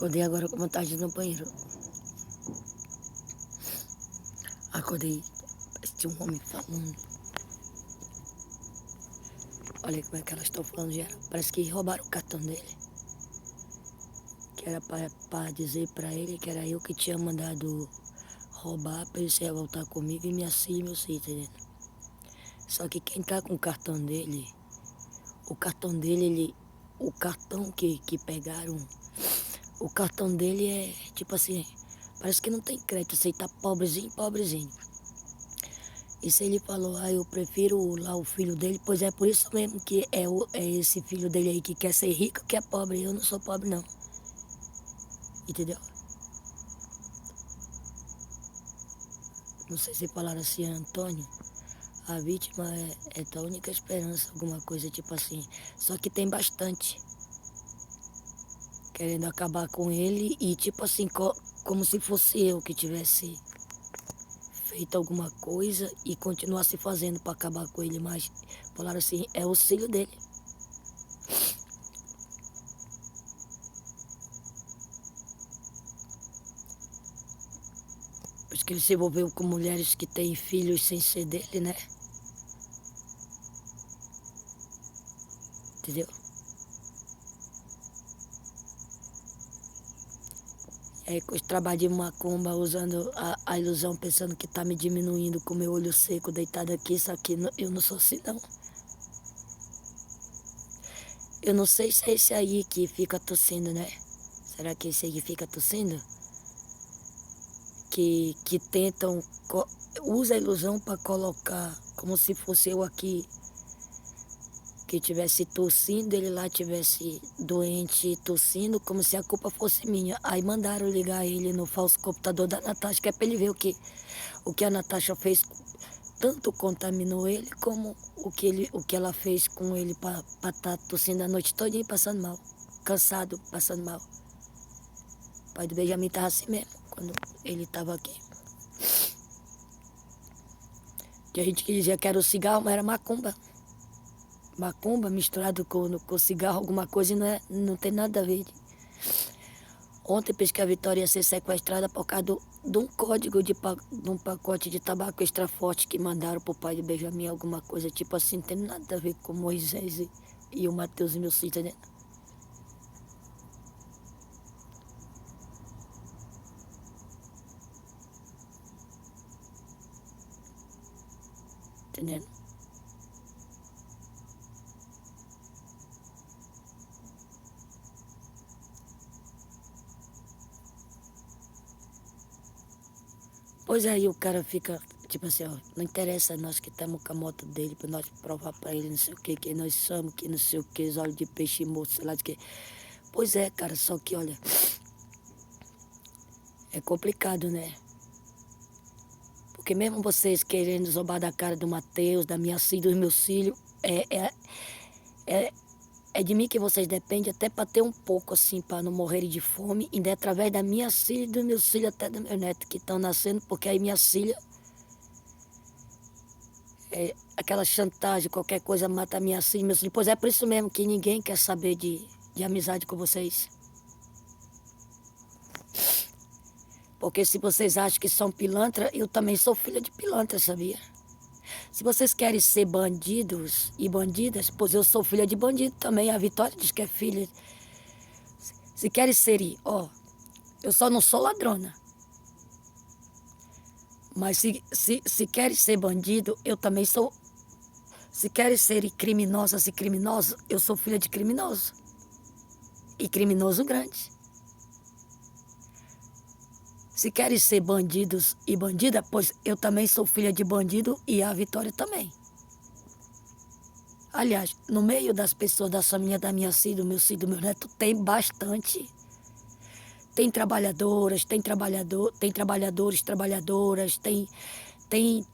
Acordei agora com vontade de ir no banheiro. Acordei, tinha um homem falando. Olha como é que elas estão falando já. Parece que roubaram o cartão dele. Que era pra dizer pra ele que era eu que tinha mandado roubar pra ele se revoltar comigo e minha filha e meu filho, entendeu? Só que quem tá com o cartão dele, o cartão que pegaram, o cartão dele é tipo assim, parece que não tem crédito, você tá pobrezinho, pobrezinho. E se ele falou, eu prefiro lá o filho dele, pois é por isso mesmo que é esse filho dele aí que quer ser rico, que é pobre. Eu não sou pobre, não. Entendeu? Não sei se falaram assim, Antônio, a vítima é tua única esperança, alguma coisa tipo assim. Só que tem bastante querendo acabar com ele e tipo assim, como se fosse eu que tivesse feito alguma coisa e continuasse fazendo para acabar com ele, mas falaram assim, é o filho dele. Por isso que ele se envolveu com mulheres que têm filhos sem ser dele, né? Entendeu? É, com os trabalhos de macumba, usando a ilusão, pensando que tá me diminuindo com meu olho seco, deitado aqui, só que eu não sou assim, não. Eu não sei se é esse aí que fica tossindo, né? Será que é esse aí que fica tossindo? Que tentam, usa a ilusão para colocar como se fosse eu aqui, que tivesse tossindo, ele lá tivesse doente tossindo, como se a culpa fosse minha. Aí mandaram ligar ele no falso computador da Natasha, que é para ele ver o que a Natasha fez, tanto contaminou ele, como o que ela fez com ele para estar tossindo a noite toda e passando mal, cansado, passando mal. O pai do Benjamin estava assim mesmo, quando ele estava aqui. Tinha gente que dizia que era o cigarro, mas era macumba. Macumba misturado com cigarro, alguma coisa, e não tem nada a ver. Ontem pensei que a Vitória ia ser sequestrada por causa de um código de um pacote de tabaco extra forte que mandaram pro pai de Benjamin, alguma coisa tipo assim, não tem nada a ver com Moisés e o Mateus e meu filho, né? Entendendo? Pois aí o cara fica, tipo assim, ó, não interessa nós que estamos com a moto dele, pra nós provar pra ele não sei o que nós somos, que não sei o que, os olhos de peixe morto, sei lá de que. Pois é, cara, só que olha, é complicado, né? Porque mesmo vocês querendo zombar da cara do Mateus, da minha filha, dos meus filhos, é, é de mim que vocês dependem até para ter um pouco, assim, para não morrerem de fome, ainda é através da minha filha e dos meus filhos, até do meu neto que estão nascendo, porque aí minha filha, aquela chantagem, qualquer coisa mata a minha filha e meus filhos. Pois é por isso mesmo que ninguém quer saber de amizade com vocês. Porque se vocês acham que são pilantra, eu também sou filha de pilantra, sabia? Se vocês querem ser bandidos e bandidas, pois eu sou filha de bandido também. A Vitória diz que é filha. Se querem ser, ó, eu só não sou ladrona. Mas se querem ser bandido, eu também sou. Se querem ser criminosas e criminosos, eu sou filha de criminoso. E criminoso grande. Se querem ser bandidos e bandida, pois eu também sou filha de bandido e a Vitória também. Aliás, no meio das pessoas da família da minha filha, do meu filho, do meu neto, tem bastante. Tem trabalhadoras, tem trabalhadores, trabalhadoras, tem quem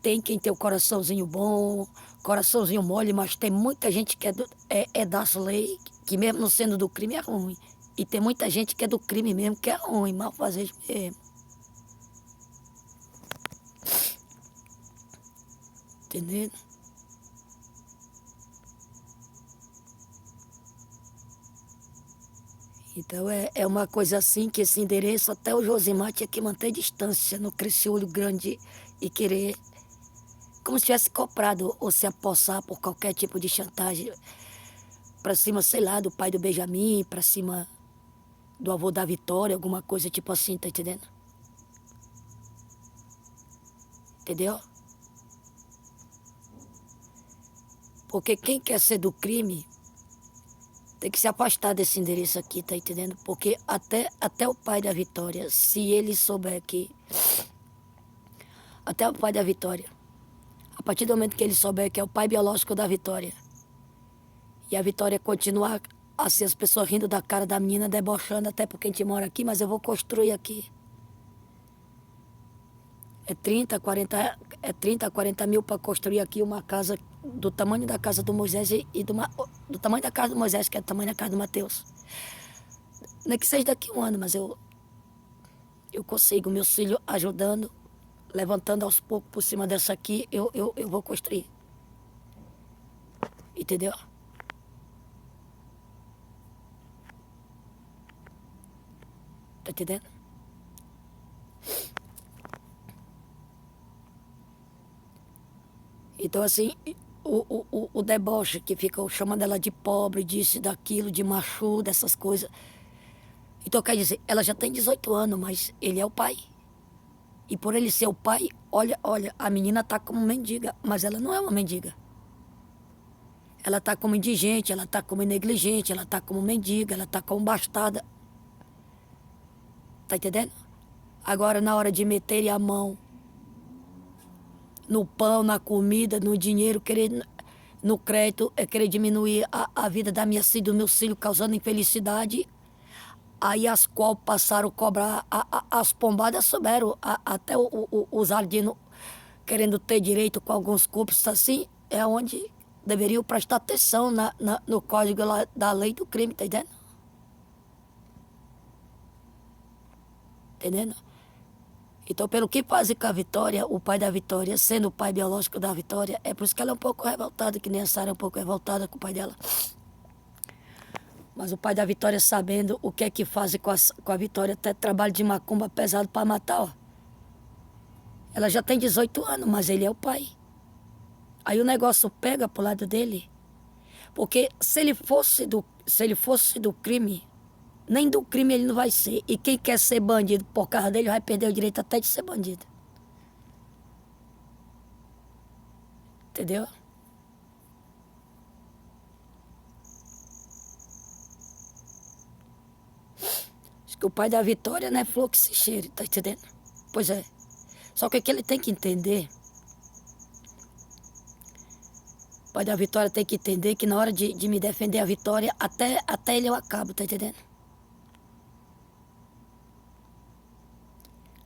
tem o coraçãozinho bom, coraçãozinho mole, mas tem muita gente que é das leis, que mesmo não sendo do crime é ruim. E tem muita gente que é do crime mesmo, que é ruim, mal fazer mesmo. Entendeu? Então é uma coisa assim que esse endereço até o Josimar tinha que manter distância, não crescer olho grande e querer, como se tivesse comprado ou se apossar por qualquer tipo de chantagem para cima, sei lá, do pai do Benjamin, para cima do avô da Vitória, alguma coisa tipo assim, tá entendendo? Entendeu? Porque quem quer ser do crime tem que se afastar desse endereço aqui, tá entendendo? Porque até o pai da Vitória, se ele souber que... Até o pai da Vitória, a partir do momento que ele souber que é o pai biológico da Vitória, e a Vitória continuar assim, as pessoas rindo da cara da menina, debochando, até porque a gente mora aqui, mas eu vou construir aqui. É 30, 40 mil para construir aqui uma casa do tamanho da casa do Moisés e do tamanho da casa do Moisés, que é do tamanho da casa do Mateus. Não é que seja daqui a um ano, mas eu consigo, meus filhos ajudando, levantando aos poucos por cima dessa aqui, eu vou construir. Entendeu? Tá entendendo? Então, assim, o deboche que fica chamando ela de pobre, disso, daquilo, de macho, dessas coisas. Então, quer dizer, ela já tem 18 anos, mas ele é o pai. E por ele ser o pai, olha, a menina tá como mendiga, mas ela não é uma mendiga. Ela tá como indigente, ela tá como negligente, ela tá como mendiga, ela tá como bastarda. Tá entendendo? Agora, na hora de meter a mão no pão, na comida, no dinheiro, querer, no crédito, é querer diminuir a vida da minha filha, do meu filho, causando infelicidade. Aí as qual passaram a cobrar, as pombadas souberam, até os ardinos querendo ter direito com alguns corpos assim, é onde deveriam prestar atenção no código da lei do crime, tá entendendo? Entendendo? Então, pelo que fazem com a Vitória, o pai da Vitória, sendo o pai biológico da Vitória, é por isso que ela é um pouco revoltada, que nem a Sara é um pouco revoltada com o pai dela. Mas o pai da Vitória, sabendo o que é que fazem com a Vitória, até trabalho de macumba pesado para matar, ó. Ela já tem 18 anos, mas ele é o pai. Aí o negócio pega pro lado dele. Porque se ele fosse do crime, nem do crime ele não vai ser. E quem quer ser bandido por causa dele vai perder o direito até de ser bandido. Entendeu? Acho que o pai da Vitória não é flor que se cheire, tá entendendo? Pois é. Só que o que ele tem que entender, o pai da Vitória tem que entender que na hora de me defender a Vitória, até ele eu acabo, tá entendendo?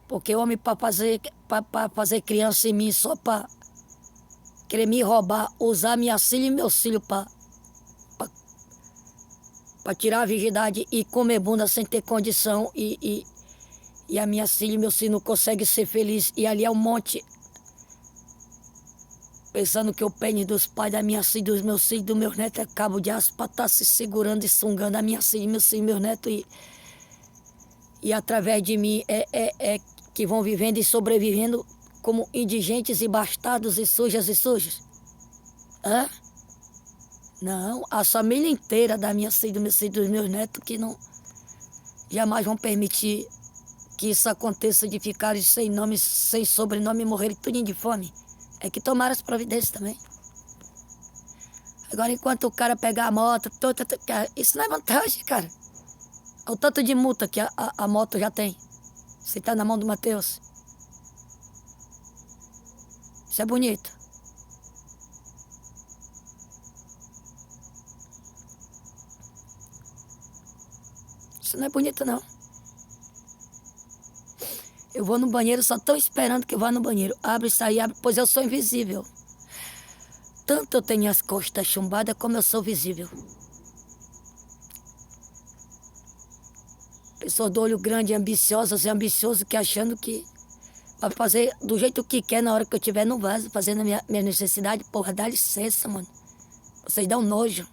Porque homem para fazer criança em mim só para querer me roubar, usar minha filha e meus filhos para tirar a virgindade e comer bunda sem ter condição e a minha filha e meus filhos não conseguem ser felizes e ali é um monte pensando que o pênis dos pais da minha filha, dos meus filhos, do meu neto é cabo de aço para estar se segurando e sungando a minha filha, meus filhos, meus netos e através de mim é que vão vivendo e sobrevivendo como indigentes e bastardos e sujos. Hã? Não, a família inteira da minha filha, do meu filho, dos meus netos que não jamais vão permitir que isso aconteça de ficarem sem nome, sem sobrenome e morrerem tudinho de fome. É que tomaram as providências também. Agora, enquanto o cara pegar a moto, isso não é vantagem, cara. Olha o tanto de multa que a moto já tem. Se tá na mão do Mateus. Isso é bonito. Isso não é bonito, não. Eu vou no banheiro, só estou esperando que eu vá no banheiro. Abre e sai, abre, pois eu sou invisível. Tanto eu tenho as costas chumbadas como eu sou visível. Pessoas do olho grande, ambiciosas e ambicioso que achando que vai fazer do jeito que quer na hora que eu estiver no vaso, fazendo a minha necessidade. Porra, dá licença, mano. Vocês dão nojo.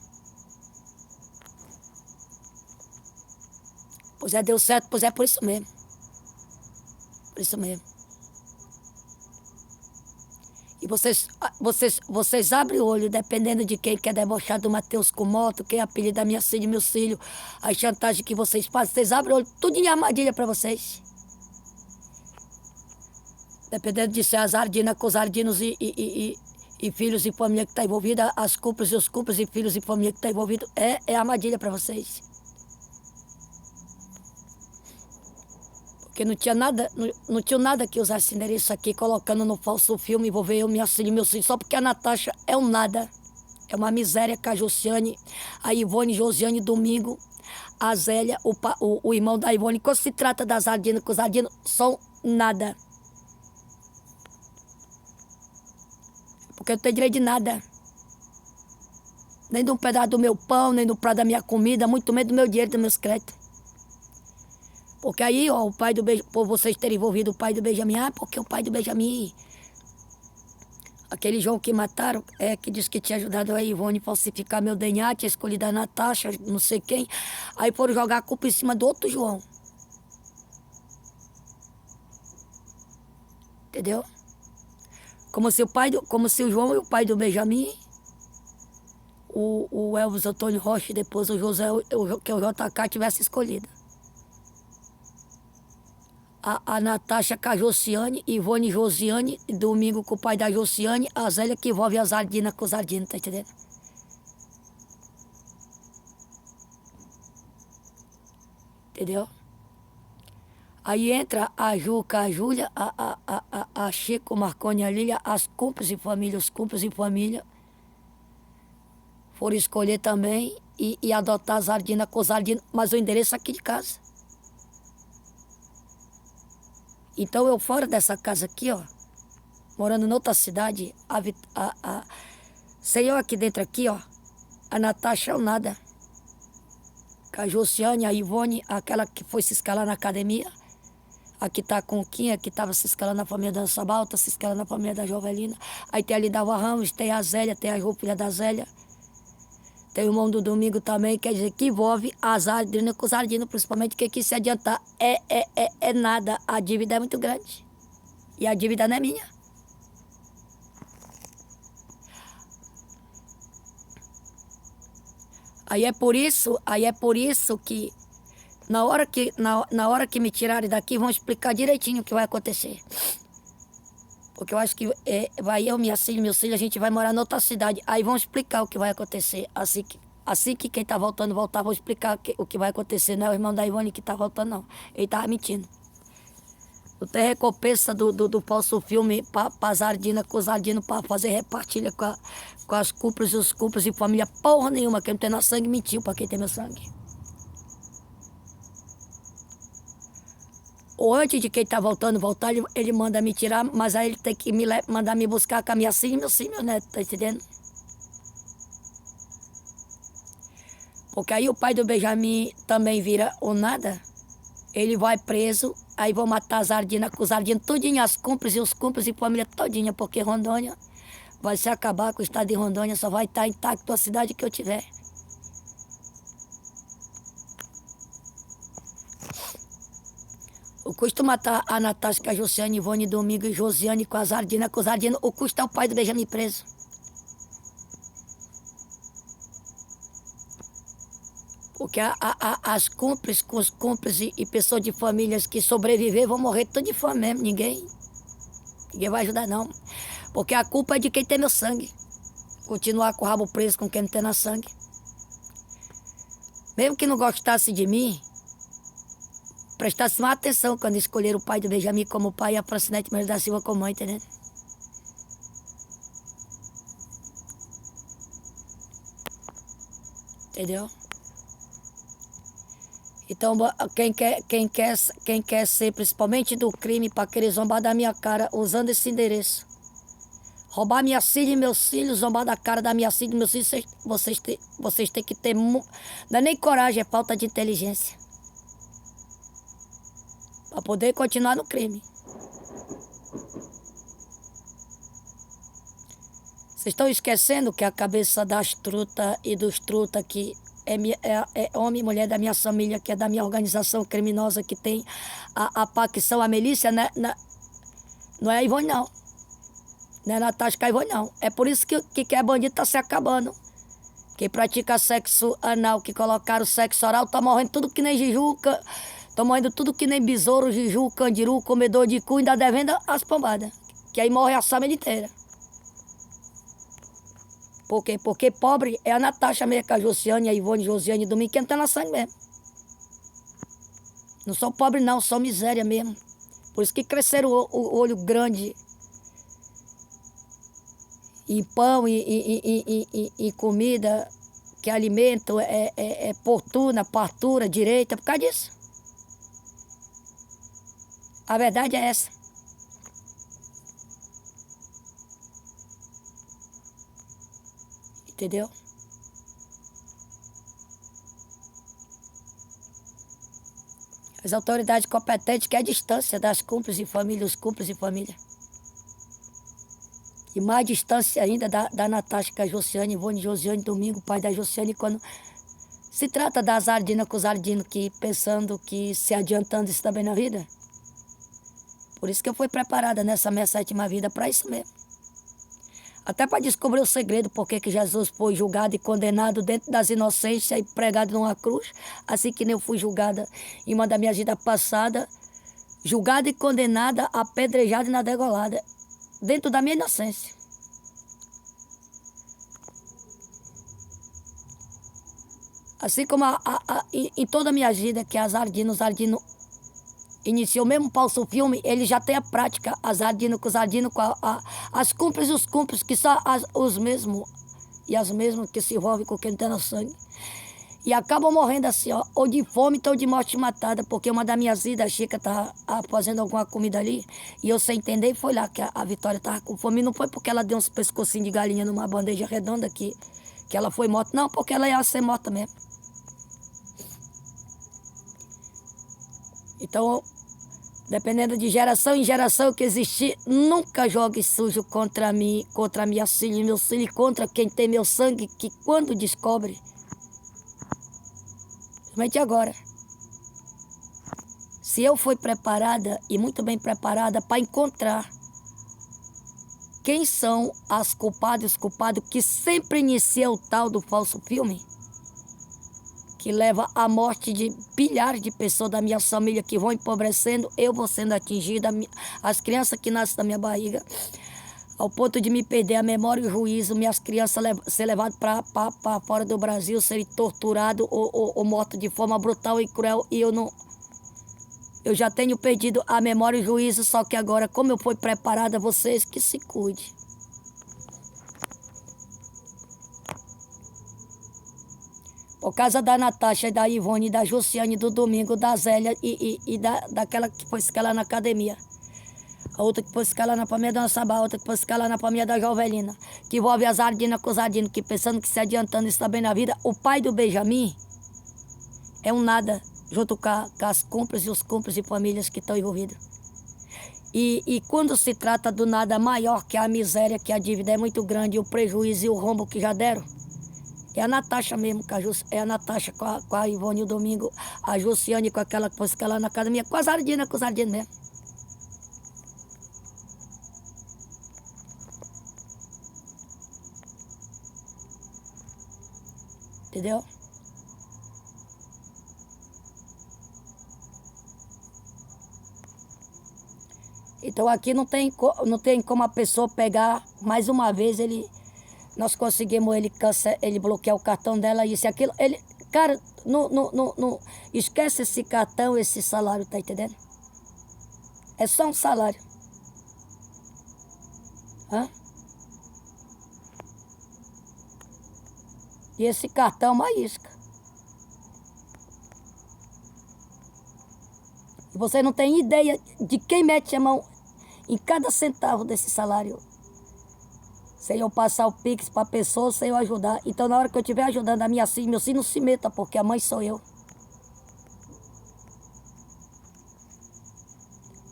Pois é, deu certo, pois é por isso mesmo. Por isso mesmo. E vocês abrem o olho, dependendo de quem quer debochar do Matheus com moto, quem apelida minha filha e meus filhos, a chantagem que vocês fazem, vocês abrem o olho, tudo em armadilha para vocês. Dependendo de ser as ardinas com os ardinos e filhos e família que está envolvida, as culpas e os culpas e filhos e família que está envolvido, é armadilha para vocês. Porque não tinha nada que usar esse endereço aqui, colocando no falso filme, envolver eu, minha filha e meus filhos, só porque a Natasha é um nada. É uma miséria com a Josiane, a Ivone, Josiane, Domingo, a Zélia, o irmão da Ivone. Quando se trata das ardinas, que os ardinos são nada. Porque eu não tenho direito de nada. Nem de um pedaço do meu pão, nem do prato da minha comida, muito menos do meu dinheiro, dos meus créditos. Porque aí, ó, o pai do Benjamin, por vocês terem envolvido o pai do Benjamin, porque o pai do Benjamin, aquele João que mataram, que disse que tinha ajudado a Ivone a falsificar meu DNA, tinha escolhido a Natasha, não sei quem. Aí foram jogar a culpa em cima do outro João. Entendeu? Como se o João e o pai do Benjamin, o Elvis Antônio Rocha e depois o José, que é o JK, tivesse escolhido. A Natasha com a Josiane, Ivone Josiane, Domingo com o pai da Josiane, a Zélia que envolve as ardinas com os ardinos, tá entendendo? Entendeu? Aí entra a Juca, a Júlia, a Chico, Marconi, a Lília, as cúmplices e família, os cúmplices e família foram escolher também e adotar as ardinas com os ardinos, mas o endereço é aqui de casa. Então eu fora dessa casa aqui, ó, morando noutra cidade, sem eu aqui dentro aqui, ó, a Natasha é o nada. Com a Josiane, a Ivone, aquela que foi se escalar na academia, a que tá com o Kim, a que estava se escalando na família da Sabal, tá se escalando na família da Jovelina. Aí tem a Lidava Ramos, tem a Zélia, tem a Jô, filha da Zélia. Tem o irmão do Domingo também, quer dizer, que envolve as ardinas com os ardinos, principalmente, que se adiantar é nada. A dívida é muito grande. E a dívida não é minha. Aí é por isso que na hora que me tirarem daqui, vão explicar direitinho o que vai acontecer. Porque eu acho que vai eu, minha filha, meus filhos, a gente vai morar em outra cidade. Aí vão explicar o que vai acontecer. Assim que quem tá voltando voltar, vão explicar o que vai acontecer. Não é o irmão da Ivone que tá voltando, não. Ele tava mentindo. Não tem recompensa do falso filme para as ardinas, com os ardinos, para fazer repartilha com as cúmplices e os cúmplices e família. Porra nenhuma, quem não tem nosso sangue mentiu para quem tem meu sangue. Ou antes de quem tá voltando voltar, ele manda me tirar, mas aí ele tem que mandar me buscar com a minha filha e meu neto, tá entendendo? Porque aí o pai do Benjamin também vira o nada, ele vai preso, aí vão matar as ardinas com os ardinos, tudinho, as cúmplices e os cúmplices e família todinha, porque Rondônia vai se acabar com o estado de Rondônia, só vai estar intacto a cidade que eu tiver. O custo matar a Natasha, a Josiane, Ivone, Domingo e Josiane com as ardinas, o custo é o pai do Benjamin preso. Porque as cúmplices, com os cúmplices e pessoas de famílias que sobreviver vão morrer tudo de fome mesmo. Ninguém vai ajudar, não. Porque a culpa é de quem tem meu sangue. Continuar com o rabo preso com quem não tem na sangue. Mesmo que não gostasse de mim, prestasse mais atenção quando escolheram o pai do Benjamin como pai e a Francinete Mendes da Silva como mãe, entendeu? Entendeu? Então, quem quer ser principalmente do crime para querer zombar da minha cara usando esse endereço, roubar minha filha e meus filhos, zombar da cara da minha filha e meus filhos, vocês têm que ter, não é nem coragem, é falta de inteligência. Para poder continuar no crime. Vocês estão esquecendo que a cabeça das trutas e dos trutas que é homem e mulher da minha família, que é da minha organização criminosa, que tem a facção, a milícia, né? Não é a Ivone, não. Não é a Natasha com a Ivone, não. É por isso que é bandido tá se acabando. Quem pratica sexo anal, que colocaram sexo oral, tá morrendo tudo que nem Jijuca, tá morrendo tudo que nem besouro, Jiju, Candiru, comedor de cu, ainda devendo as pombadas. Que aí morre a família inteira. Por quê? Porque pobre é a Natasha mesmo, a Josiane, a Ivone, Josiane, Domingo, que não tá na sangue mesmo. Não são pobres não, são miséria mesmo. Por isso que cresceram o olho grande em pão e comida, que alimento é fortuna, fartura, direita, por causa disso. A verdade é essa. Entendeu? As autoridades competentes querem a distância das cúmplices de família, os cúmplices de família. E mais distância ainda da Natasha, que é a Josiane, Ivone, Josiane, Domingo, pai da Josiane, quando se trata das Ardinas com os Ardinos, que pensando que se adiantando isso também na vida. Por isso que eu fui preparada nessa minha 7ª vida para isso mesmo. Até para descobrir o segredo, porque que Jesus foi julgado e condenado dentro das inocências e pregado numa cruz, assim que nem eu fui julgada em uma da minha vida passada, julgada e condenada, apedrejada e na degolada, dentro da minha inocência. Assim como em toda a minha vida, que os Ardinos iniciou mesmo para o filme, ele já tem a prática, as Ardinos com os Ardinos, com as cúmplices e os cúmplices, que são os mesmos, e as mesmas que se envolvem com quem tem no sangue. E acabam morrendo assim, ó, ou de fome, ou de morte matada, porque uma das minhas idas, a Chica estava fazendo alguma comida ali, e eu sem entender, foi lá que a Vitória estava com fome. Não foi porque ela deu uns pescocinhos de galinha numa bandeja redonda que ela foi morta, não, porque ela ia ser morta mesmo. Então, dependendo de geração em geração que existir, nunca jogue sujo contra mim, contra minha filha e meu filho, contra quem tem meu sangue, que quando descobre, somente agora. Se eu fui preparada, e muito bem preparada, para encontrar quem são as culpadas e os culpados que sempre inicia o tal do falso filme, que leva à morte de bilhares de pessoas da minha família que vão empobrecendo, eu vou sendo atingida, as crianças que nascem da minha barriga, ao ponto de me perder a memória e o juízo, minhas crianças ser levadas para fora do Brasil, serem torturadas ou mortas de forma brutal e cruel, e eu já tenho perdido a memória e o juízo, só que agora, como eu fui preparada, vocês que se cuidem. Por causa da Natasha, da Ivone, da Josiane, do Domingo, da Zélia e daquela que foi escalar na academia. A outra que foi escalar na família da Dona Sabá, a outra que foi escalar na família da Jovelina. Que envolve as Ardinas com os Ardinos, que pensando que se adiantando está bem na vida. O pai do Benjamin é um nada, junto com as cúmplices e os cúmplices e famílias que estão envolvidos. E quando se trata do nada maior, que a miséria, que a dívida é muito grande, o prejuízo e o rombo que já deram, é a Natasha mesmo, é a Natasha com a Ivone o Domingo, a Josiane com aquela que foi escalar na academia, com as Ardinas mesmo. Entendeu? Então aqui não tem como a pessoa pegar, mais uma vez, nós conseguimos ele bloquear o cartão dela, isso e aquilo. Cara, não esquece esse cartão, esse salário, tá entendendo? É só um salário. Hã? E esse cartão é uma isca. E você não tem ideia de quem mete a mão em cada centavo desse salário. Sem eu passar o Pix para a pessoa, sem eu ajudar. Então, na hora que eu estiver ajudando a minha filha, meu filho não se meta, porque a mãe sou eu.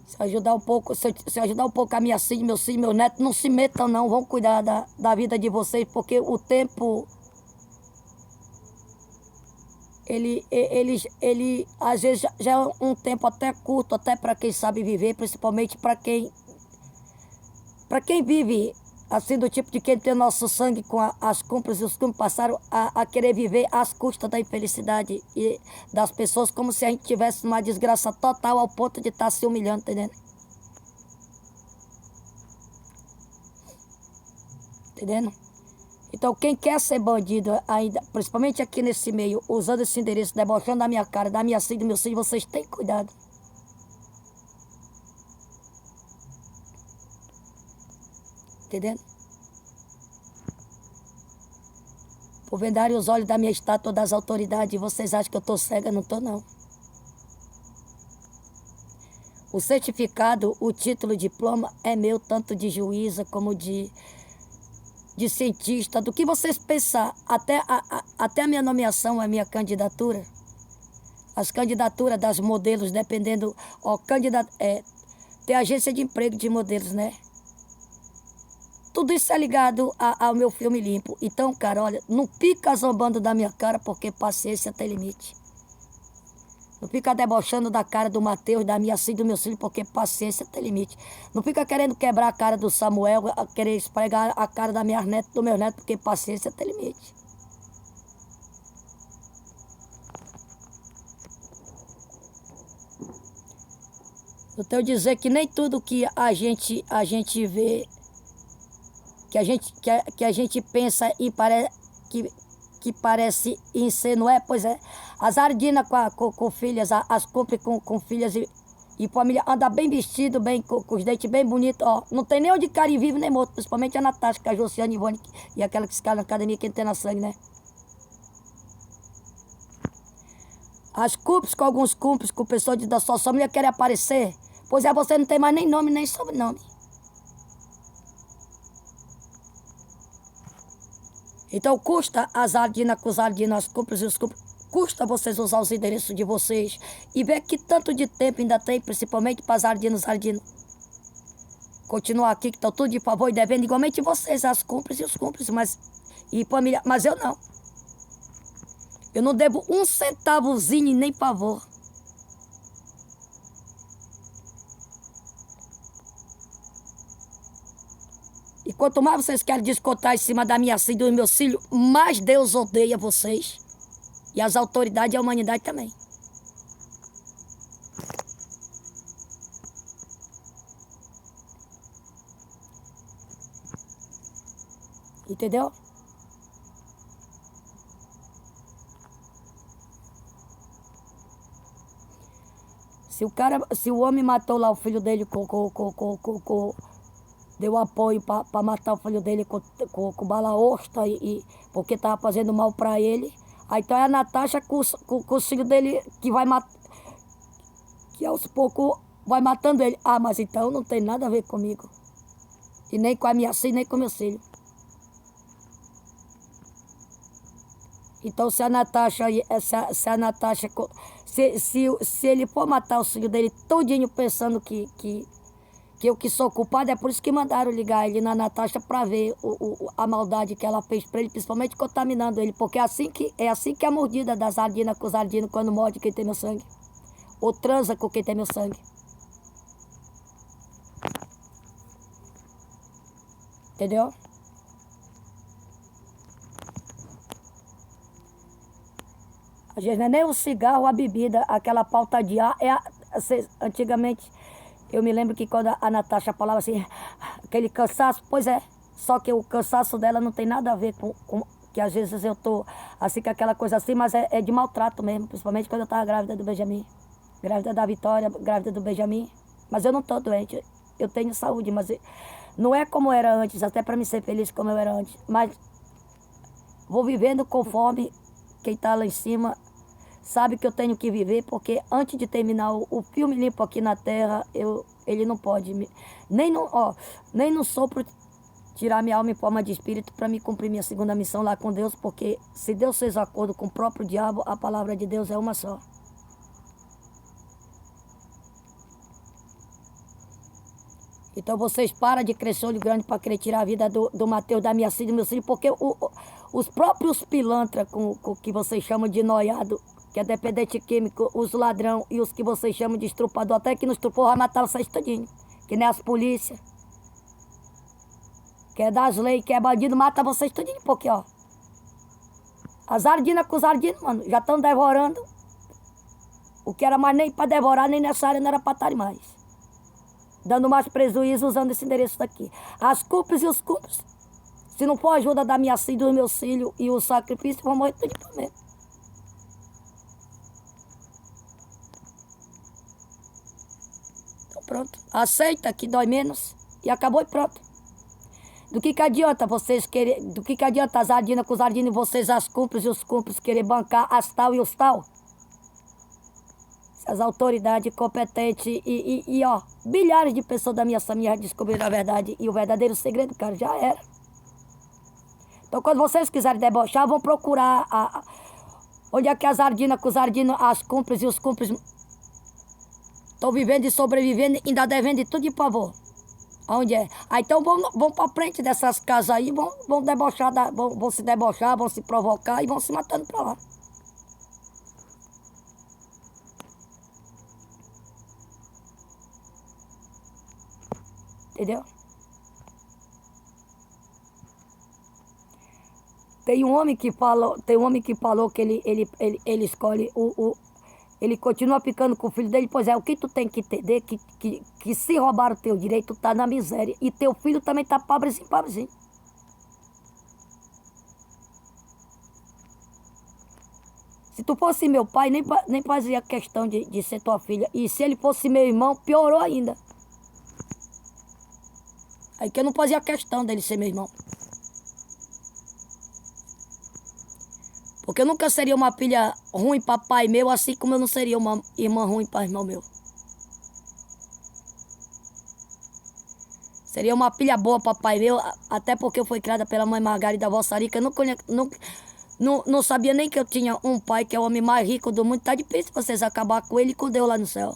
Se eu ajudar um pouco, se eu ajudar um pouco a minha filha, meu filho, meu neto, não se metam não, vão cuidar da vida de vocês, porque o tempo ele às vezes já é um tempo até curto, até para quem sabe viver, principalmente para quem vive assim, do tipo de quem tem nosso sangue com as compras e os cumes, passaram a querer viver às custas da infelicidade e das pessoas, como se a gente tivesse uma desgraça total ao ponto de estar se humilhando, entendendo? Entendendo? Então, quem quer ser bandido ainda, principalmente aqui nesse meio, usando esse endereço, debochando da minha cara, da minha filha, do meu filho, vocês têm cuidado. Entendendo? Por vendarem os olhos da minha estátua das autoridades, vocês acham que eu estou cega? Não estou, não. O certificado, o título, o diploma é meu, tanto de juíza como de cientista, do que vocês pensar, até a minha nomeação, a minha candidatura, as candidaturas das modelos, dependendo, tem agência de emprego de modelos, né? Tudo isso é ligado ao meu filme limpo. Então, cara, olha, não fica zombando da minha cara, porque paciência tem limite. Não fica debochando da cara do Mateus, da minha filha, do meu filho, porque paciência tem limite. Não fica querendo quebrar a cara do Samuel, querer esfregar a cara da minha neta, do meu neto, porque paciência tem limite. Eu tenho que dizer que nem tudo que a gente vê, que a gente pensa e que parece em ser, não é? Pois é. As ardinas com filhas, as compras com filhas e família, anda bem vestido, bem, com os dentes bem bonitos, ó. Não tem nem onde cara vivo nem morto, principalmente a Natasha, que a Josiane, Ivone e aquela que se cala na academia, quem tem na sangue, né? As cúmplices com alguns cúmplices, com pessoas da sua família querem aparecer. Pois é, você não tem mais nem nome, nem sobrenome. Então custa as ardinas com os ardinos, as cúmplices e os cúmplices. Custa vocês usar os endereços de vocês e ver que tanto de tempo ainda tem, principalmente para as ardinos. Continuar aqui, que estão tudo de favor e devendo, igualmente vocês, as cúmplices e os cúmplices, e família, mas eu não. Eu não devo um centavozinho nem favor. E quanto mais vocês querem descontar em cima da minha filha e dos meus filhos, mais Deus odeia vocês. E as autoridades e a humanidade também. Entendeu? Se o homem matou lá o filho dele deu apoio para matar o filho dele com bala ostra porque estava fazendo mal para ele. Aí então é a Natasha com o filho dele que vai matar, que aos poucos vai matando ele. Ah, mas então não tem nada a ver comigo. E nem com a minha filha, nem com o meu filho. Então se ele for matar o filho dele todinho pensando que eu que sou culpado, é por isso que mandaram ligar ele na Natasha para ver a maldade que ela fez para ele, principalmente contaminando ele, porque é assim que a mordida das ardinas com os ardinos quando morde quem tem meu sangue, ou transa com quem tem meu sangue. Entendeu? Às vezes não é nem o cigarro ou a bebida, aquela falta de ar. Antigamente, eu me lembro que quando a Natasha falava assim, aquele cansaço, pois é, só que o cansaço dela não tem nada a ver com que às vezes eu tô assim com aquela coisa assim, mas é de maltrato mesmo, principalmente quando eu estava grávida do Benjamin, grávida da Vitória, grávida do Benjamin. Mas eu não estou doente, eu tenho saúde, mas não é como era antes, até para me ser feliz como eu era antes, mas vou vivendo conforme quem está lá em cima sabe que eu tenho que viver, porque antes de terminar o filme limpo aqui na terra, ele não pode nem no sopro tirar minha alma em forma de espírito para me cumprir minha segunda missão lá com Deus, porque se Deus fez acordo com o próprio diabo, a palavra de Deus é uma só. Então vocês param de crescer olho grande para querer tirar a vida do Mateus, da minha filha, do meu filho, porque Os próprios pilantras, com que vocês chamam de noiado, que é dependente químico, os ladrão e os que vocês chamam de estrupador, até que no estrupou vai matar vocês todinho. Que nem as polícias. Que é das leis, que é bandido, mata vocês tudinho, porque, ó. As ardinas com os ardinos, mano, já estão devorando. O que era mais nem para devorar, nem nessa área não era para estar mais. Dando mais prejuízo usando esse endereço daqui. As culpas e os culpas, se não for a ajuda da minha filha, dos meus filhos e o sacrifício, vão morrer tudo por mim. Então pronto. Aceita que dói menos e acabou e pronto. Do que adianta vocês querer, do que adianta as ardinas com os ardinos e vocês as cúmplices e os cúmplices querer bancar as tal e os tal? As autoridades competentes e ó, bilhares de pessoas da minha família descobriram a verdade e o verdadeiro segredo, cara, já era. Então quando vocês quiserem debochar, vão procurar onde é que as ardinas com os ardinos, as cúmplices e os cúmplices estão vivendo e sobrevivendo, ainda devendo de tudo de pavor. Onde é? Aí então vão para frente dessas casas aí, vão debochar, vão se debochar, vão se provocar e vão se matando para lá. Entendeu? Tem um homem que falou que ele escolhe ele continua ficando com o filho dele. Pois é, o que tu tem que entender que se roubaram o teu direito, tu tá na miséria. E teu filho também tá pobrezinho. Se tu fosse meu pai, nem fazia questão de ser tua filha. E se ele fosse meu irmão, piorou ainda. Aí que eu não fazia questão dele ser meu irmão. Porque eu nunca seria uma filha ruim para pai meu, assim como eu não seria uma irmã ruim para irmão meu. Seria uma filha boa para pai meu, até porque eu fui criada pela mãe Margarida Vossarica. Eu não sabia nem que eu tinha um pai que é o homem mais rico do mundo. Tá difícil vocês acabar com ele e com Deus lá no céu.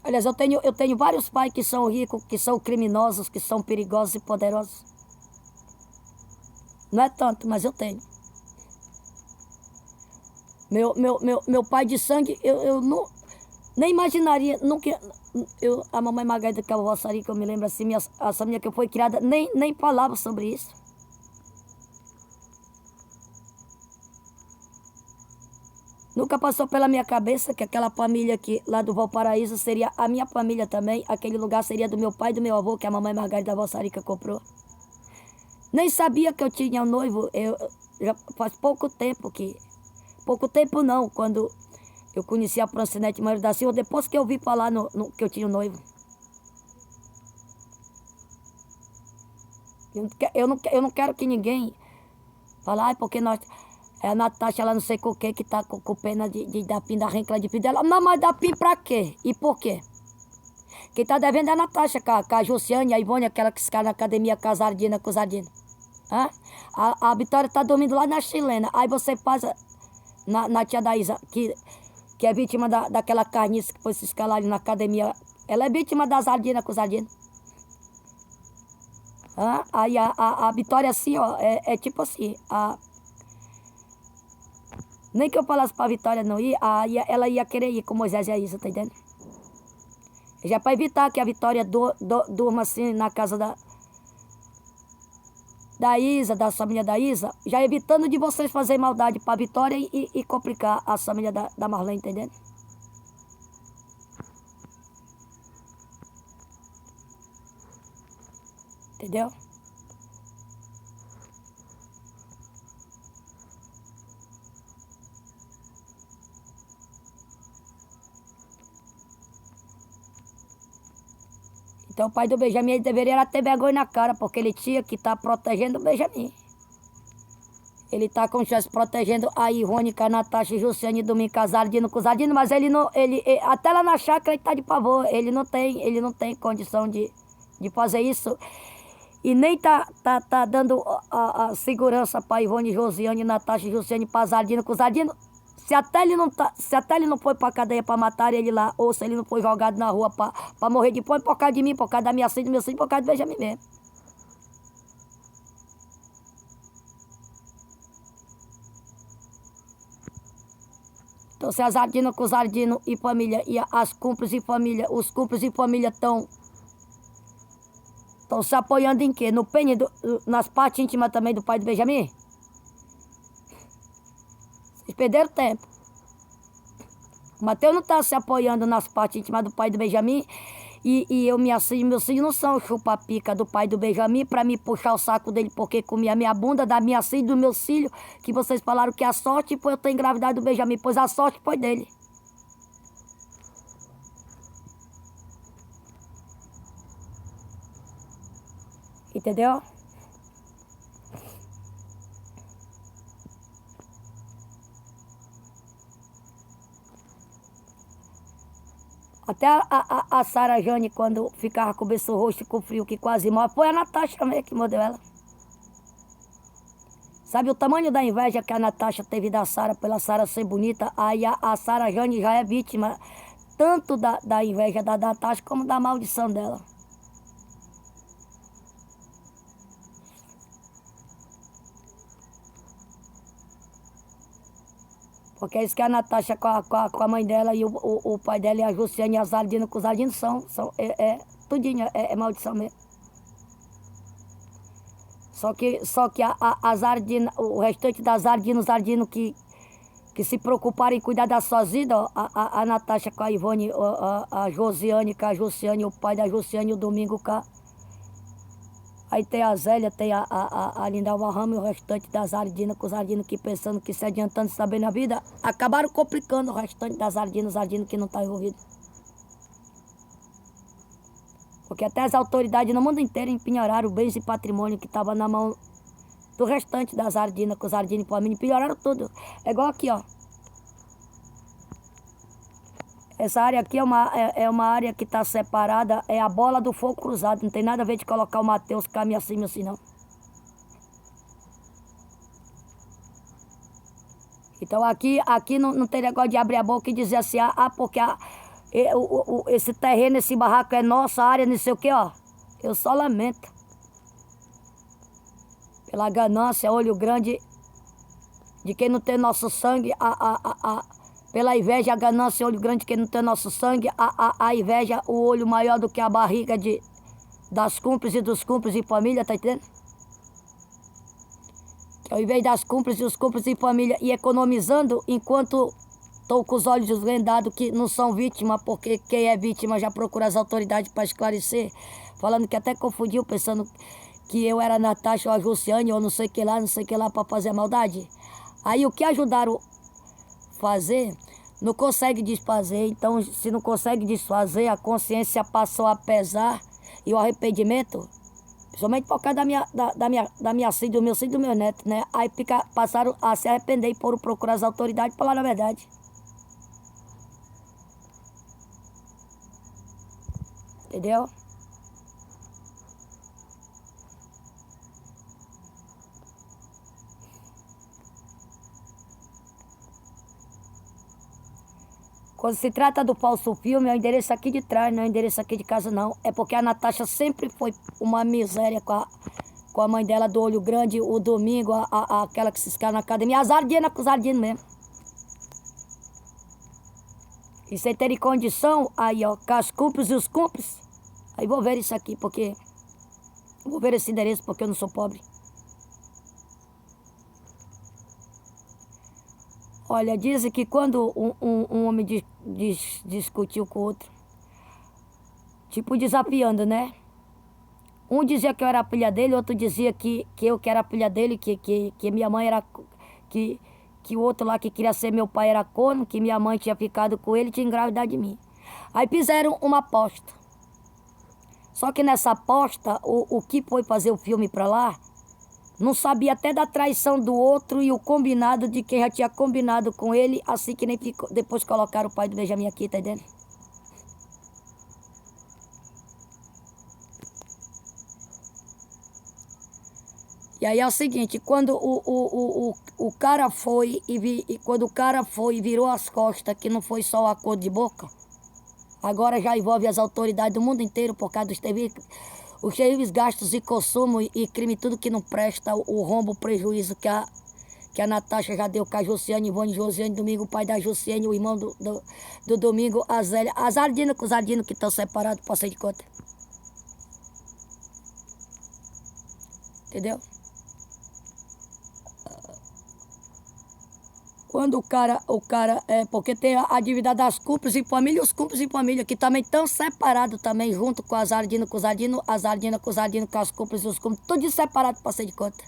Aliás, eu tenho vários pais que são ricos, que são criminosos, que são perigosos e poderosos. Não é tanto, mas eu tenho. Meu pai de sangue, eu não, nem imaginaria, nunca, a mamãe Margarida que é a Vossarica, eu me lembro assim, a família que eu fui criada, nem falava sobre isso. Nunca passou pela minha cabeça que aquela família aqui, lá do Valparaíso, seria a minha família também. Aquele lugar seria do meu pai e do meu avô, que a mamãe Margarida Vossarica comprou. Nem sabia que eu tinha um noivo. Já faz pouco tempo que... Pouco tempo não, quando eu conheci a Francinete Mário da Silva, depois que eu vi falar que eu tinha um noivo. Eu não quero que ninguém fale, porque nós... É a Natasha, ela não sei com o que tá com pena de dar pin da rencla de filho dela. Não, mas dá pin pra quê? E por quê? Quem tá devendo é a Natasha, com a Jussiane, a Ivone, aquela que fica na academia com as ardinas, com os ardinos. A Vitória tá dormindo lá na chilena. Aí você passa na tia da Isa, que é vítima daquela carniça que foi se escalar ali na academia. Ela é vítima das ardinas com os ardinos. Aí a Vitória assim, ó, é tipo assim, nem que eu falasse pra Vitória não ir, ela ia querer ir com Moisés e a Isa, tá entendendo? Já para evitar que a Vitória durma assim na casa da Isa, da família da Isa, já evitando de vocês fazerem maldade pra Vitória e complicar a família da Marlene, entendendo? Entendeu? Então o pai do Benjamin ele deveria ter vergonha na cara, porque ele tinha que estar protegendo o Benjamin. Ele está como se estivesse protegendo a Irônica, a Natasha, Jussiane, Domingo Casadino, Cusadino, mas ele não, até lá na chácara ele está de pavor, ele não tem condição de fazer isso. E nem tá dando a segurança para Ivone, Josiane, Natasha, Jussiane, Pazardino, Cusadino. Se até ele não foi pra cadeia pra matar ele lá, ou se ele não foi jogado na rua pra morrer de fome, por causa de mim, por causa da minha filha, do meu filho, por causa do Benjamin mesmo. Então, se as Ardinas com os Ardinos e família, e as cúmplices e família, os cúmplices e família estão se apoiando em quê? No pênis, nas partes íntimas também do pai do Benjamin? Vocês perderam tempo. O Mateus não está se apoiando nas partes íntimas do pai do Benjamin. E eu, meus filhos não são chupa-pica do pai do Benjamin para me puxar o saco dele porque comia a minha bunda, da minha filha e dos meus filhos, que vocês falaram que a sorte foi eu ter engravidado do Benjamin, pois a sorte foi dele. Entendeu? Até a Sara Jane, quando ficava com o berço roxo e com frio, que quase morre, foi a Natasha também que mordeu ela. Sabe o tamanho da inveja que a Natasha teve da Sara, pela Sara ser bonita? Aí a Sara Jane já é vítima tanto da inveja da Natasha como da maldição dela. Porque é isso que a Natasha com a mãe dela e o pai dela e a Jussiane e as Ardinas com os Ardinos tudinho, é maldição mesmo. Só que as Ardinas, o restante das Ardinas, os Ardinos que se preocuparam em cuidar das suas vidas, ó, a Natasha com a Ivone, a Josiane com a Jussiane, o pai da Jussiane, o Domingo com Aí tem a Zélia, tem a Lindalva Ramos e o restante das Ardinas, com os Ardinos que pensando que se adiantando, se sabendo a vida, acabaram complicando o restante das Ardinas, os Ardinos que não estão envolvidos. Porque até as autoridades no mundo inteiro empenhoraram bens e patrimônio que estava na mão do restante das Ardinas, com os Ardinos e família, empenhoraram tudo. É igual aqui, ó. Essa área aqui é uma área que está separada, é a bola do fogo cruzado. Não tem nada a ver de colocar o Mateus caminho assim, não. Então aqui não tem negócio de abrir a boca e dizer assim, porque esse terreno, esse barraco é nossa, a área, não sei o que, ó. Eu só lamento. Pela ganância, olho grande de quem não tem nosso sangue, pela inveja, a ganância, olho grande que não tem nosso sangue, a inveja, o olho maior do que a barriga das cúmplices e dos cúmplices e família, tá entendendo? Ao invés das cúmplices e os cúmplices e família e economizando, enquanto estou com os olhos vendados que não são vítimas, porque quem é vítima já procura as autoridades para esclarecer, falando que até confundiu, pensando que eu era a Natasha ou a Jussiane ou não sei o que lá para fazer a maldade. Aí o que ajudaram fazer, não consegue desfazer. Então, se não consegue desfazer, a consciência passou a pesar e o arrependimento, principalmente por causa da minha filha, do meu filho e do meu neto, né? Aí passaram a se arrepender e foram procurar as autoridades para falar a verdade. Entendeu? Quando se trata do falso filme, é o endereço aqui de trás, não é o endereço aqui de casa, não. É porque a Natasha sempre foi uma miséria com a mãe dela do olho grande, o Domingo, aquela que se escala na academia, as Ardinas com os Ardinos mesmo. E sem terem condição, aí ó, com as cúmplices e os cúmplices, aí vou ver isso aqui, porque... Vou ver esse endereço, porque eu não sou pobre. Olha, dizem que quando um homem discutiu com o outro, tipo desafiando, né? Um dizia que eu era a filha dele, outro dizia que eu que era a filha dele, que minha mãe era... Que o outro lá que queria ser meu pai era corno, que minha mãe tinha ficado com ele e tinha engravidado de mim. Aí fizeram uma aposta. Só que nessa aposta, o que foi fazer o filme pra lá, não sabia até da traição do outro e o combinado de quem já tinha combinado com ele, assim que nem ficou, depois colocaram o pai do Benjamin aqui, tá entendendo? E aí é o seguinte, quando o cara foi e quando o cara foi e virou as costas, que não foi só o acordo de boca, agora já envolve as autoridades do mundo inteiro por causa dos os terríveis gastos de consumo e crime, tudo que não presta, o rombo, o prejuízo que a Natasha já deu com a Josiane, Ivone, Josiane, Domingo, o pai da Josiane, o irmão do Domingo, a Zélia, as Ardinas com os Ardinos que estão separados, passei de conta. Entendeu? Quando o cara porque tem a dívida das cúmplices e família, os cúmplices e família, que também estão separados também, junto com as Ardinas com os Ardinos, as Ardinas com os Ardinos, com as cúmplices e os cúmplices, tudo separado, passei de conta.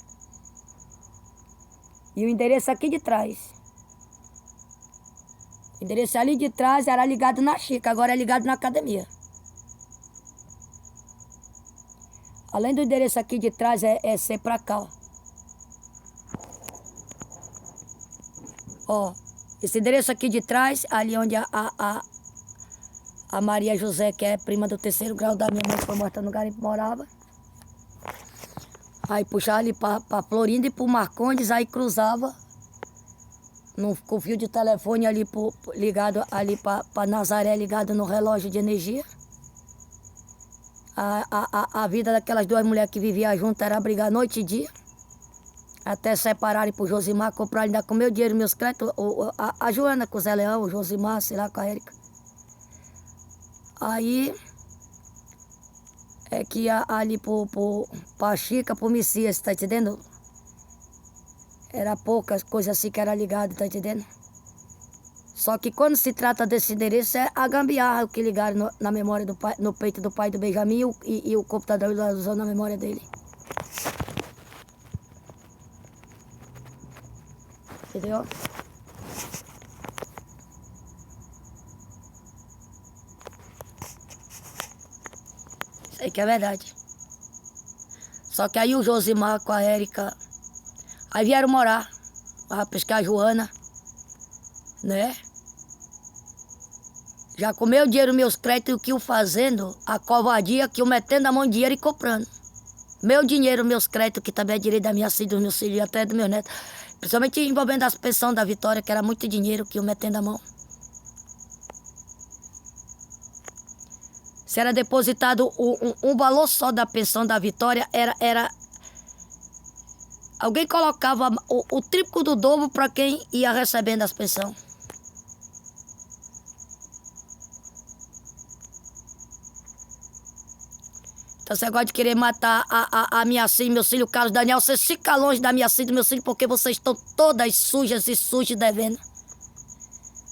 E o endereço aqui de trás. O endereço ali de trás era ligado na Chica, agora é ligado na academia. Além do endereço aqui de trás, é ser pra cá, ó. Ó, esse endereço aqui de trás, ali onde a Maria José, que é prima do 3º grau da minha mãe, que foi morta no garimpo, morava. Aí puxava ali pra Florinda e pro Marcondes, aí cruzava com o fio de telefone ali ligado ali pra Nazaré, ligado no relógio de energia. A vida daquelas duas mulheres que viviam juntas era brigar noite e dia. Até separarem pro Josimar, comprar ainda com meu dinheiro, meus créditos, a Joana com o Zé Leão, o Josimar, sei lá, com a Érica. Aí é que ia ali pra Chica, pro Messias, tá entendendo? Era poucas coisas assim que era ligado, tá entendendo? Só que quando se trata desse endereço, é a gambiarra que ligaram na memória do pai, no peito do pai do Benjamin e o computador usou na memória dele. Entendeu? Isso aí que é verdade. Só que aí o Josimar com a Érica, aí vieram morar, para pescar a Joana, né? Já com meu dinheiro, meus créditos, o que eu fazendo, a covardia que eu metendo a mão em dinheiro e comprando. Meu dinheiro, meus créditos, que também é direito da minha filha, dos meus filhos e até do meu neto. Principalmente envolvendo as pensões da Vitória, que era muito dinheiro que eu metendo a mão. Se era depositado um valor só da pensão da Vitória, era alguém colocava o triplo do dobro para quem ia recebendo as pensões. Então você gosta de querer matar a minha filha, meu filho Carlos Daniel, você fica longe da minha filha e do meu filho porque vocês estão todas sujas e sujos devendo.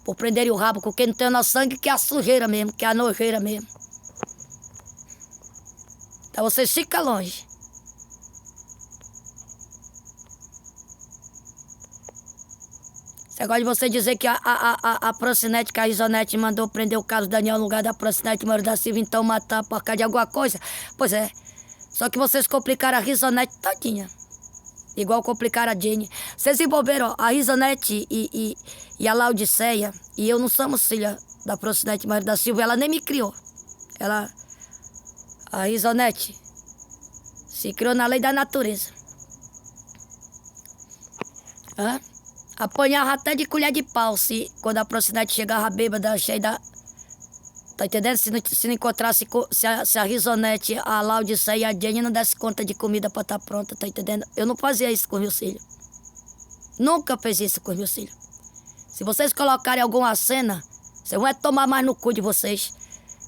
Por prenderem o rabo com quem não tem o nosso sangue, que é a sujeira mesmo, que é a nojeira mesmo. Então vocês ficam longe. Você gosta de você dizer que a Francinete, que a Risonete mandou prender o Carlos Daniel no lugar da Francinete Mauro da Silva, então matar por causa de alguma coisa? Pois é. Só que vocês complicaram a Risonete todinha. Igual complicaram a Jenny. Vocês envolveram a Risonete e a Laodiceia. E eu não somos filha da Francinete Mauro da Silva. Ela nem me criou. A Risonete se criou na lei da natureza. Hã? Apanhava até de colher de pau, quando a Francinete chegava bêbada, cheia da... Tá entendendo? Se não encontrasse, se a Risonete, a Laodiceia e a Jenny não desse conta de comida pra estar pronta, tá entendendo? Eu não fazia isso com meus filhos. Nunca fiz isso com meus filhos. Se vocês colocarem alguma cena, vocês vão tomar mais no cu de vocês.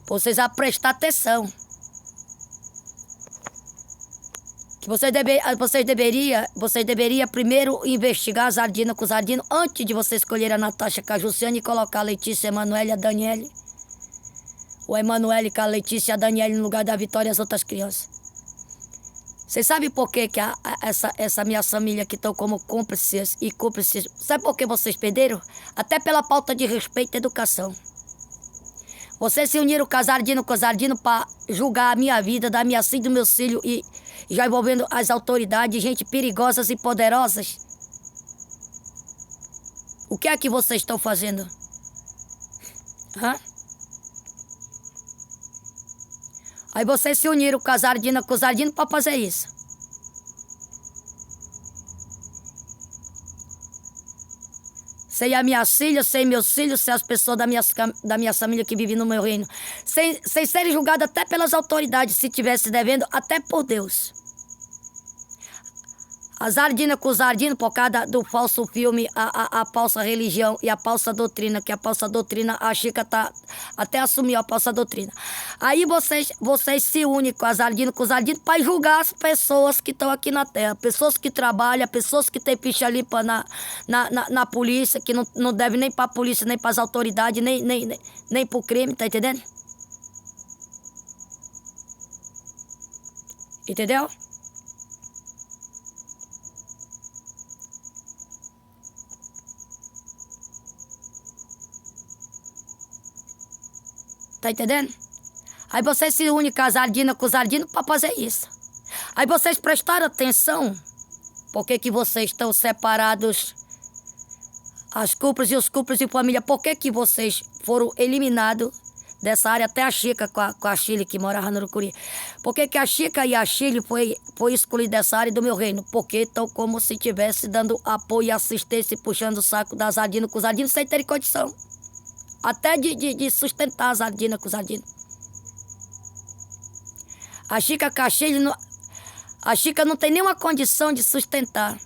Pra vocês a prestar atenção. Que vocês deveriam primeiro investigar as Ardinas com os Ardinos antes de vocês escolherem a Natasha com a Jussiane e colocar a Letícia, a Emanuele e a Daniele. Ou a Emanuele com a Letícia e a Daniele no lugar da Vitória e as outras crianças. Vocês sabem por que essa minha família que estão como cúmplices e cúmplices... Sabe por que vocês perderam? Até pela falta de respeito e educação. Vocês se uniram com as Ardinas para julgar a minha vida, da minha filha e do meu filho e já envolvendo as autoridades, gente perigosas e poderosas. O que é que vocês estão fazendo? Hã? Aí vocês se uniram com as Ardinas para fazer isso. sem as minhas filhas, sem meus filhos, sem as pessoas da minha família que vivem no meu reino, sem serem julgadas até pelas autoridades, se tivesse devendo, até por Deus. A Zardina com Zardino, por causa do falso filme, a falsa religião e a falsa doutrina, que a falsa doutrina, a Chica até assumiu a falsa doutrina. Aí vocês se unem com a Zardina com Zardino para julgar as pessoas que estão aqui na terra, pessoas que trabalham, pessoas que têm ficha limpa na polícia, que não devem nem para a polícia, nem para as autoridades, nem para o crime, tá entendendo? Entendeu? Tá entendendo? Aí vocês se unem com a Zardina com o Zardino para fazer isso. Aí vocês prestaram atenção por que vocês estão separados, as cúpulas e os cúpulas de família, por que vocês foram eliminados dessa área, até a Chica com a Chile que morava no Urucuri. Por que a Chica e a Chile foi escolhida dessa área do meu reino? Porque estão como se estivesse dando apoio e assistência e puxando o saco da Zardina com o Zardino sem ter condição. Até de sustentar a Zardina com o Zardino. A Chica com a Chile, a Chica não tem nenhuma condição de sustentar.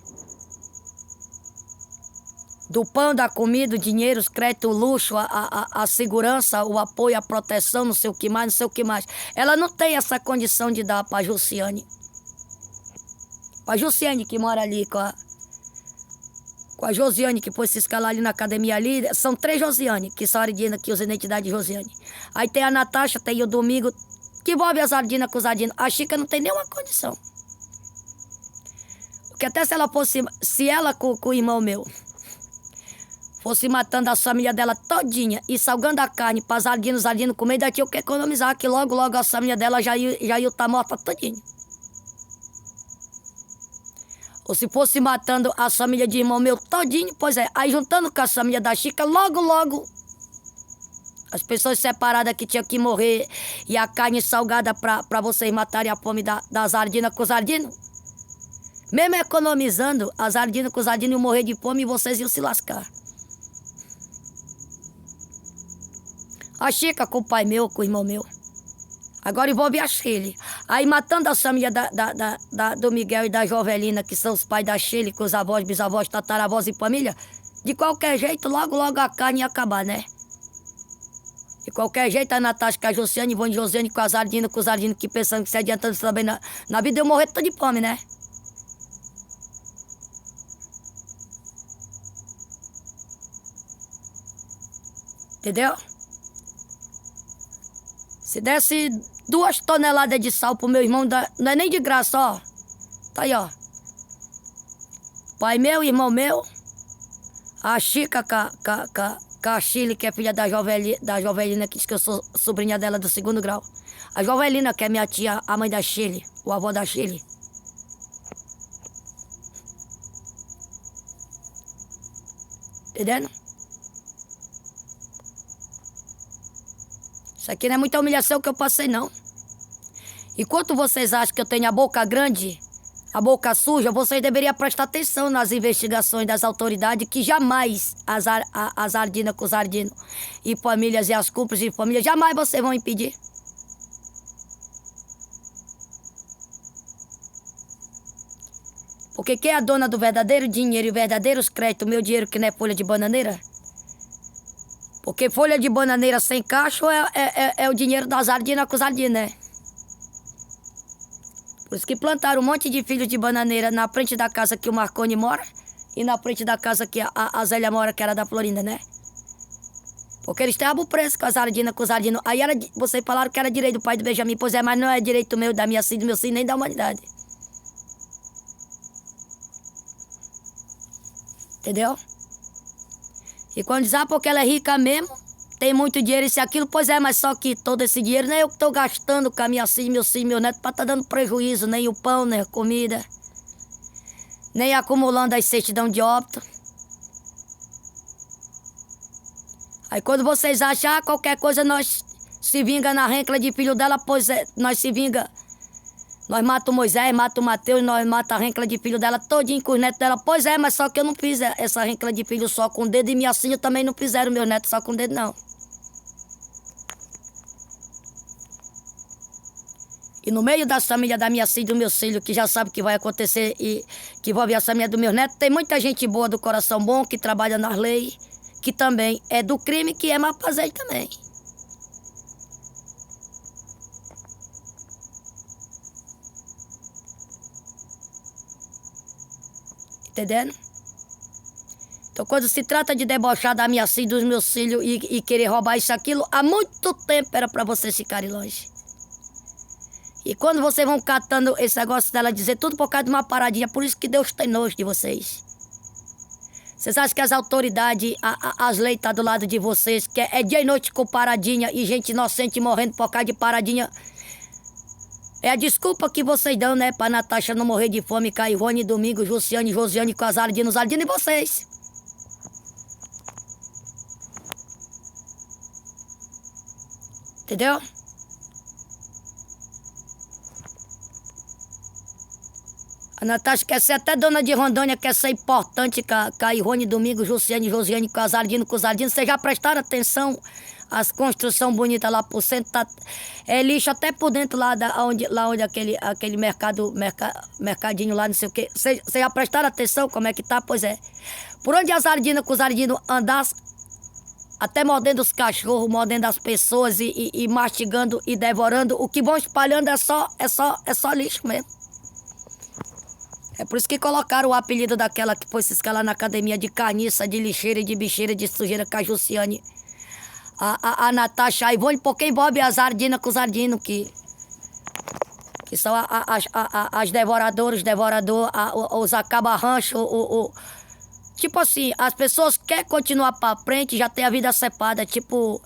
Do pão, da comida, o dinheiro, os créditos, o luxo, a segurança, o apoio, a proteção, não sei o que mais, não sei o que mais. Ela não tem essa condição de dar para a Jussiane. Para a Jussiane que mora ali com a Josiane, que foi se escalar ali na academia ali. São 3 Josiane, que são Ardina, que usa a identidade de Josiane. Aí tem a Natasha, tem o Domingo, que envolve as Ardina com os Ardina. A Chica não tem nenhuma condição. Porque até se ela fosse, se ela com o irmão meu fosse matando a família dela todinha e salgando a carne para as Ardina comer, daqui eu quero economizar, que logo a família dela já ia estar morta todinha. Ou se fosse matando a família de irmão meu todinho, pois é, aí juntando com a família da Chica, logo, as pessoas separadas que tinham que morrer e a carne salgada para vocês matarem a fome das Ardinas com os Ardinos. Mesmo economizando, as Ardinas com os Ardinos iam morrer de fome e vocês iam se lascar. A Chica com o pai meu, com o irmão meu. Agora envolve a Chile. Aí matando a família do Miguel e da Jovelina, que são os pais da Chile, com os avós, bisavós, tataravós e família. De qualquer jeito, logo a carne ia acabar, né? De qualquer jeito, a Natasha com a Josiane, Ivone Josiane com as Ardinas, que pensando que se adiantando também na vida, eu morrer todo de fome, né? Entendeu? Se desse 2 toneladas de sal pro meu irmão, não é nem de graça, ó. Tá aí, ó. Pai meu, irmão meu, a Chica com a Chile, que é filha da Jovelina, que diz que eu sou sobrinha dela do 2º grau. A Jovelina, que é minha tia, a mãe da Chile, o avô da Chile. Entendendo? Isso aqui não é muita humilhação que eu passei, não. Enquanto vocês acham que eu tenho a boca grande, a boca suja, vocês deveriam prestar atenção nas investigações das autoridades, que jamais as Ardinas com os Ardinos e famílias e as cúmplices de família, jamais vocês vão impedir. Porque quem é a dona do verdadeiro dinheiro e verdadeiros créditos, meu dinheiro que não é folha de bananeira? Porque folha de bananeira sem cacho é o dinheiro das Ardinas com os Ardinos, né? Por isso que plantaram um monte de filhos de bananeira na frente da casa que o Marconi mora e na frente da casa que a Zélia mora, que era da Florinda, né? Porque eles estavam presos com as Ardinas, com os Ardinos. Aí vocês falaram que era direito do pai do Benjamin. Pois é, mas não é direito meu, da minha filha, do meu filho, nem da humanidade. Entendeu? E quando diz, porque ela é rica mesmo, tem muito dinheiro, isso e aquilo, pois é, mas só que todo esse dinheiro não é eu que estou gastando com a minha filha, meu neto, para estar dando prejuízo, nem o pão, nem a comida, nem acumulando as certidão de óbito. Aí quando vocês acham, qualquer coisa nós se vinga na rencla de filho dela, pois é, nós se vinga Nós matamos o Moisés, matamos o Mateus, nós matamos a rencla de filho dela todinho com os netos dela. Pois é, mas só que eu não fiz essa rencla de filho só com o dedo e minha filha também não fizeram meus netos só com o dedo, não. E no meio das famílias da minha filha e do meu filho, que já sabe o que vai acontecer e que envolve a família do meu neto, tem muita gente boa do coração bom, que trabalha nas leis, que também é do crime, que é mafazeiro também. Entendendo? Então, quando se trata de debochar da minha filha, dos meus filhos e querer roubar isso, aquilo, há muito tempo era para vocês ficarem longe. E quando vocês vão catando esse negócio dela dizer tudo por causa de uma paradinha, por isso que Deus tem nojo de vocês. Vocês acham que as autoridades, as leis estão do lado de vocês, que é dia e noite com paradinha e gente inocente morrendo por causa de paradinha? É a desculpa que vocês dão, né, pra Natasha não morrer de fome, Cairone, Domingo, Jussiane, Josiane, com as Ardinos e vocês. Entendeu? A Natasha quer ser até dona de Rondônia, quer ser importante, Cairone, Domingo, Jussiane, Josiane, com as Ardinos, Vocês já prestaram atenção? As construções bonitas lá por centro, tá, é lixo até por dentro lá onde aquele mercadinho lá, não sei o quê. Vocês já prestaram atenção como é que tá? Pois é. Por onde as Ardinas com os Ardinos andassem, até mordendo os cachorros, mordendo as pessoas e mastigando e devorando, o que vão espalhando é só lixo mesmo. É por isso que colocaram o apelido daquela que foi se escalar na academia de carniça, de lixeira e de bicheira, de sujeira, com a Jussiane. A Natasha, a Ivone, porque envolve as Ardinas com os Ardinos, que são as devoradoras, os acaba-rancho, tipo assim, as pessoas querem continuar para frente, já tem a vida cepada, tipo,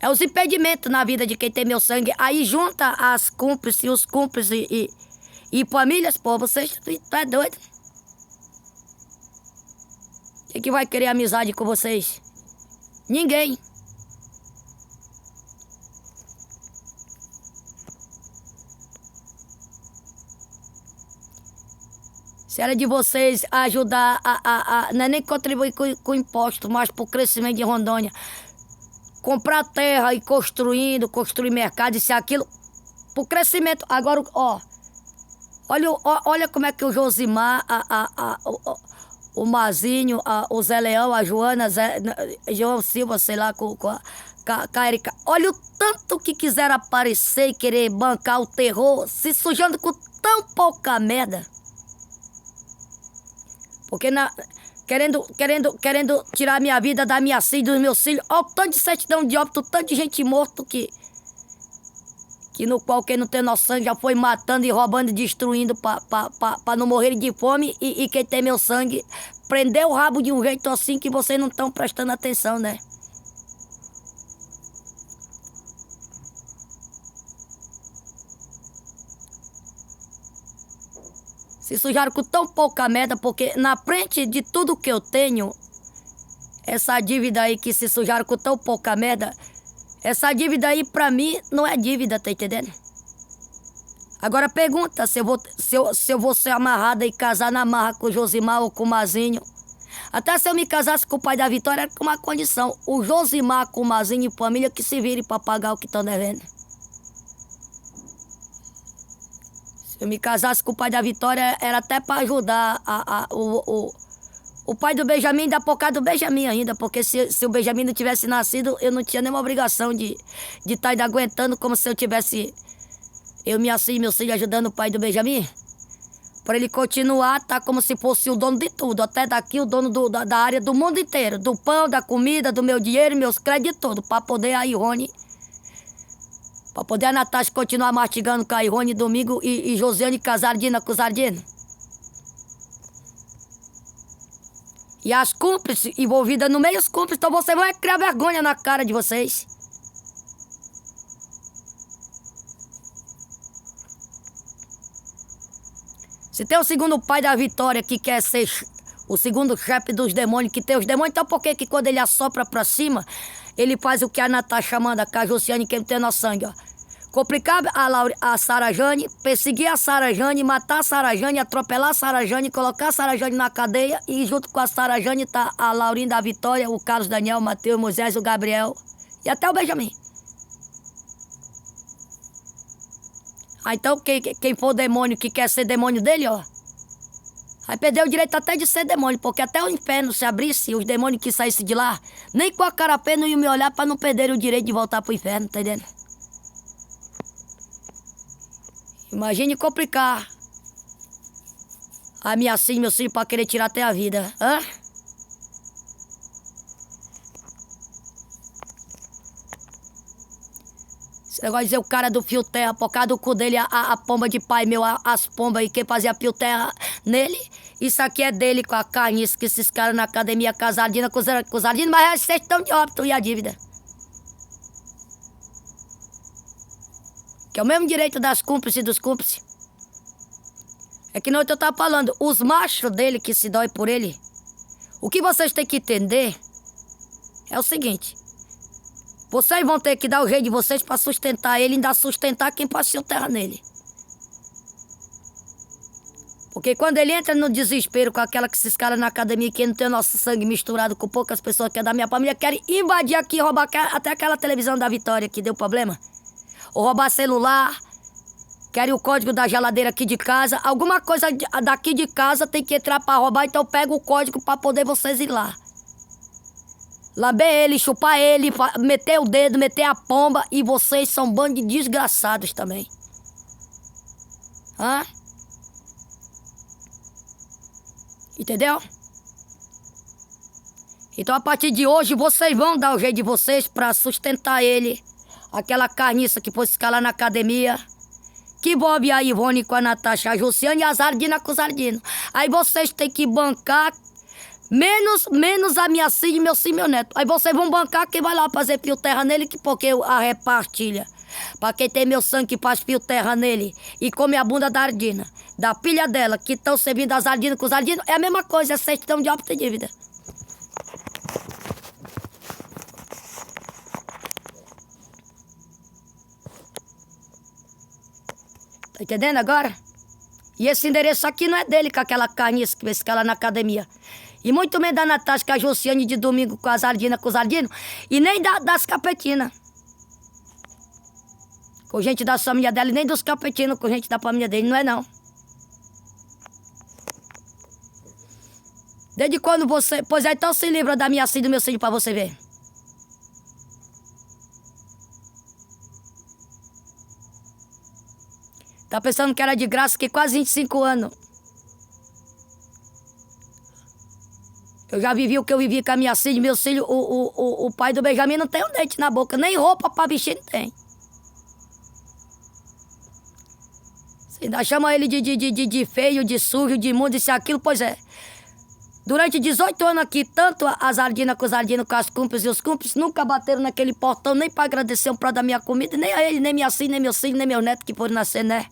é os impedimentos na vida de quem tem meu sangue. Aí junta as cúmplices, os cúmplices e famílias, pô, vocês é doido? Quem que vai querer amizade com vocês? Ninguém. Se era de vocês ajudar não é nem contribuir com imposto, mas para o crescimento de Rondônia. Comprar terra e construir mercado, isso e aquilo, para o crescimento. Agora, ó, olha como é que o Josimar, o Mazinho, o Zé Leão, a Joana, João Silva, sei lá, com a Erika. Olha o tanto que quiseram aparecer e querer bancar o terror, se sujando com tão pouca merda. Porque querendo tirar a minha vida da minha filha, dos meus filhos. Olha o tanto de certidão de óbito, tanto de gente morta que no qual quem não tem noção já foi matando e roubando e destruindo para não morrer de fome. E quem tem meu sangue prendeu o rabo de um jeito assim que vocês não estão prestando atenção, né? Se sujaram com tão pouca merda, porque na frente de tudo que eu tenho, essa dívida aí que se sujaram com tão pouca merda, essa dívida aí pra mim não é dívida, tá entendendo? Agora pergunta se eu vou ser amarrada e casar na marra com o Josimar ou com o Mazinho. Até se eu me casasse com o pai da Vitória, era com uma condição. O Josimar com o Mazinho e família que se vire pra pagar o que estão devendo. Se eu me casasse com o pai da Vitória, era até para ajudar o pai do Benjamin, ainda por causa do Benjamin ainda, porque se o Benjamin não tivesse nascido, eu não tinha nenhuma obrigação de estar ainda aguentando como se eu tivesse, minha filha e meu filho ajudando o pai do Benjamin. Para ele continuar, tá como se fosse o dono de tudo, até daqui o dono da área do mundo inteiro, do pão, da comida, do meu dinheiro, meus créditos, tudo, para poder a Irone, para poder a Natasha continuar mastigando com a Irone, Domingo e Josiane Casardina com os Ardinos. E as cúmplices envolvidas no meio, os cúmplices, então vocês vão criar vergonha na cara de vocês. Se tem o segundo pai da Vitória que quer ser o segundo chefe dos demônios, que tem os demônios, então por que quando ele assopra pra cima, ele faz o que a Natasha manda, com a Josiane, que ele tem no sangue, ó. complicar a Sara Jane, perseguir a Sara Jane, matar a Sara Jane, atropelar a Sara Jane, colocar a Sara Jane na cadeia e junto com a Sara Jane tá a Laurinha da Vitória, o Carlos Daniel, o Matheus, o Moisés, o Gabriel e até o Benjamin. Ah, então quem for demônio que quer ser demônio dele, ó, vai perder o direito até de ser demônio, porque até o inferno se abrisse, os demônios que saíssem de lá, nem com a carapé não iam me olhar para não perderem o direito de voltar pro inferno, tá entendendo? Imagine complicar a minha filha, meu filho, para querer tirar até a vida, hã? Esse negócio de dizer o cara do fio terra, por causa do cu dele, a pomba de pai meu, as pombas, e quem fazia fio terra nele, isso aqui é dele com a carniça que esses caras na academia casadinha com os ardinos, mas vocês estão de óbito e a dívida. Que é o mesmo direito das cúmplices e dos cúmplices. É que não eu tava falando, os machos dele que se dói por ele, o que vocês têm que entender é o seguinte: vocês vão ter que dar o jeito de vocês para sustentar ele e ainda sustentar quem passou terra nele. Porque quando ele entra no desespero com aquela que se escala na academia, que não tem o nosso sangue misturado com poucas pessoas que é da minha família, querem invadir aqui e roubar até aquela televisão da Vitória que deu problema. Ou roubar celular, querem o código da geladeira aqui de casa. Alguma coisa daqui de casa tem que entrar para roubar, então pega o código para poder vocês ir lá. Lamber ele, chupar ele, meter o dedo, meter a pomba, e vocês são um bando de desgraçados também. Hã? Entendeu? Então a partir de hoje vocês vão dar o jeito de vocês para sustentar ele. Aquela carniça que foi escalar na academia, que envolve a Ivone com a Natasha, a Jussiane e a Zardina com o Zardino. Aí vocês têm que bancar, menos a minha filha e meu filho e meu neto. Aí vocês vão bancar quem vai lá fazer fio terra nele, porque a repartilha. Para quem tem meu sangue que faz fio terra nele e come a bunda da Ardina, da filha dela, que estão servindo as Ardinas com os Ardinos, é a mesma coisa, é certidão de óbito e dívida. Tá entendendo agora? E esse endereço aqui não é dele, com aquela carniça que esse cara na academia. E muito menos da Natasha, com a Josiane de domingo com as Ardinas, com os Ardinos. E nem das capetinas. Com gente da família dela e nem dos capetinos, com gente da família dele. Não é não. Desde quando você... Pois é, então se livra da minha filha e do meu filho pra você ver. Tá pensando que era de graça, que quase 25 anos. Eu já vivi o que eu vivi com a minha filha, meu filho, o pai do Benjamin não tem um dente na boca, nem roupa pra vestir não tem. Você ainda chama ele de feio, de sujo, de imundo, isso e aquilo, pois é. Durante 18 anos aqui, tanto as Ardinas com os Ardinos, com as cúmplices e os cúmplices, nunca bateram naquele portão, nem pra agradecer um prato da minha comida, nem a ele, nem minha filha, nem meu filho, nem meu neto que foram nascer, né?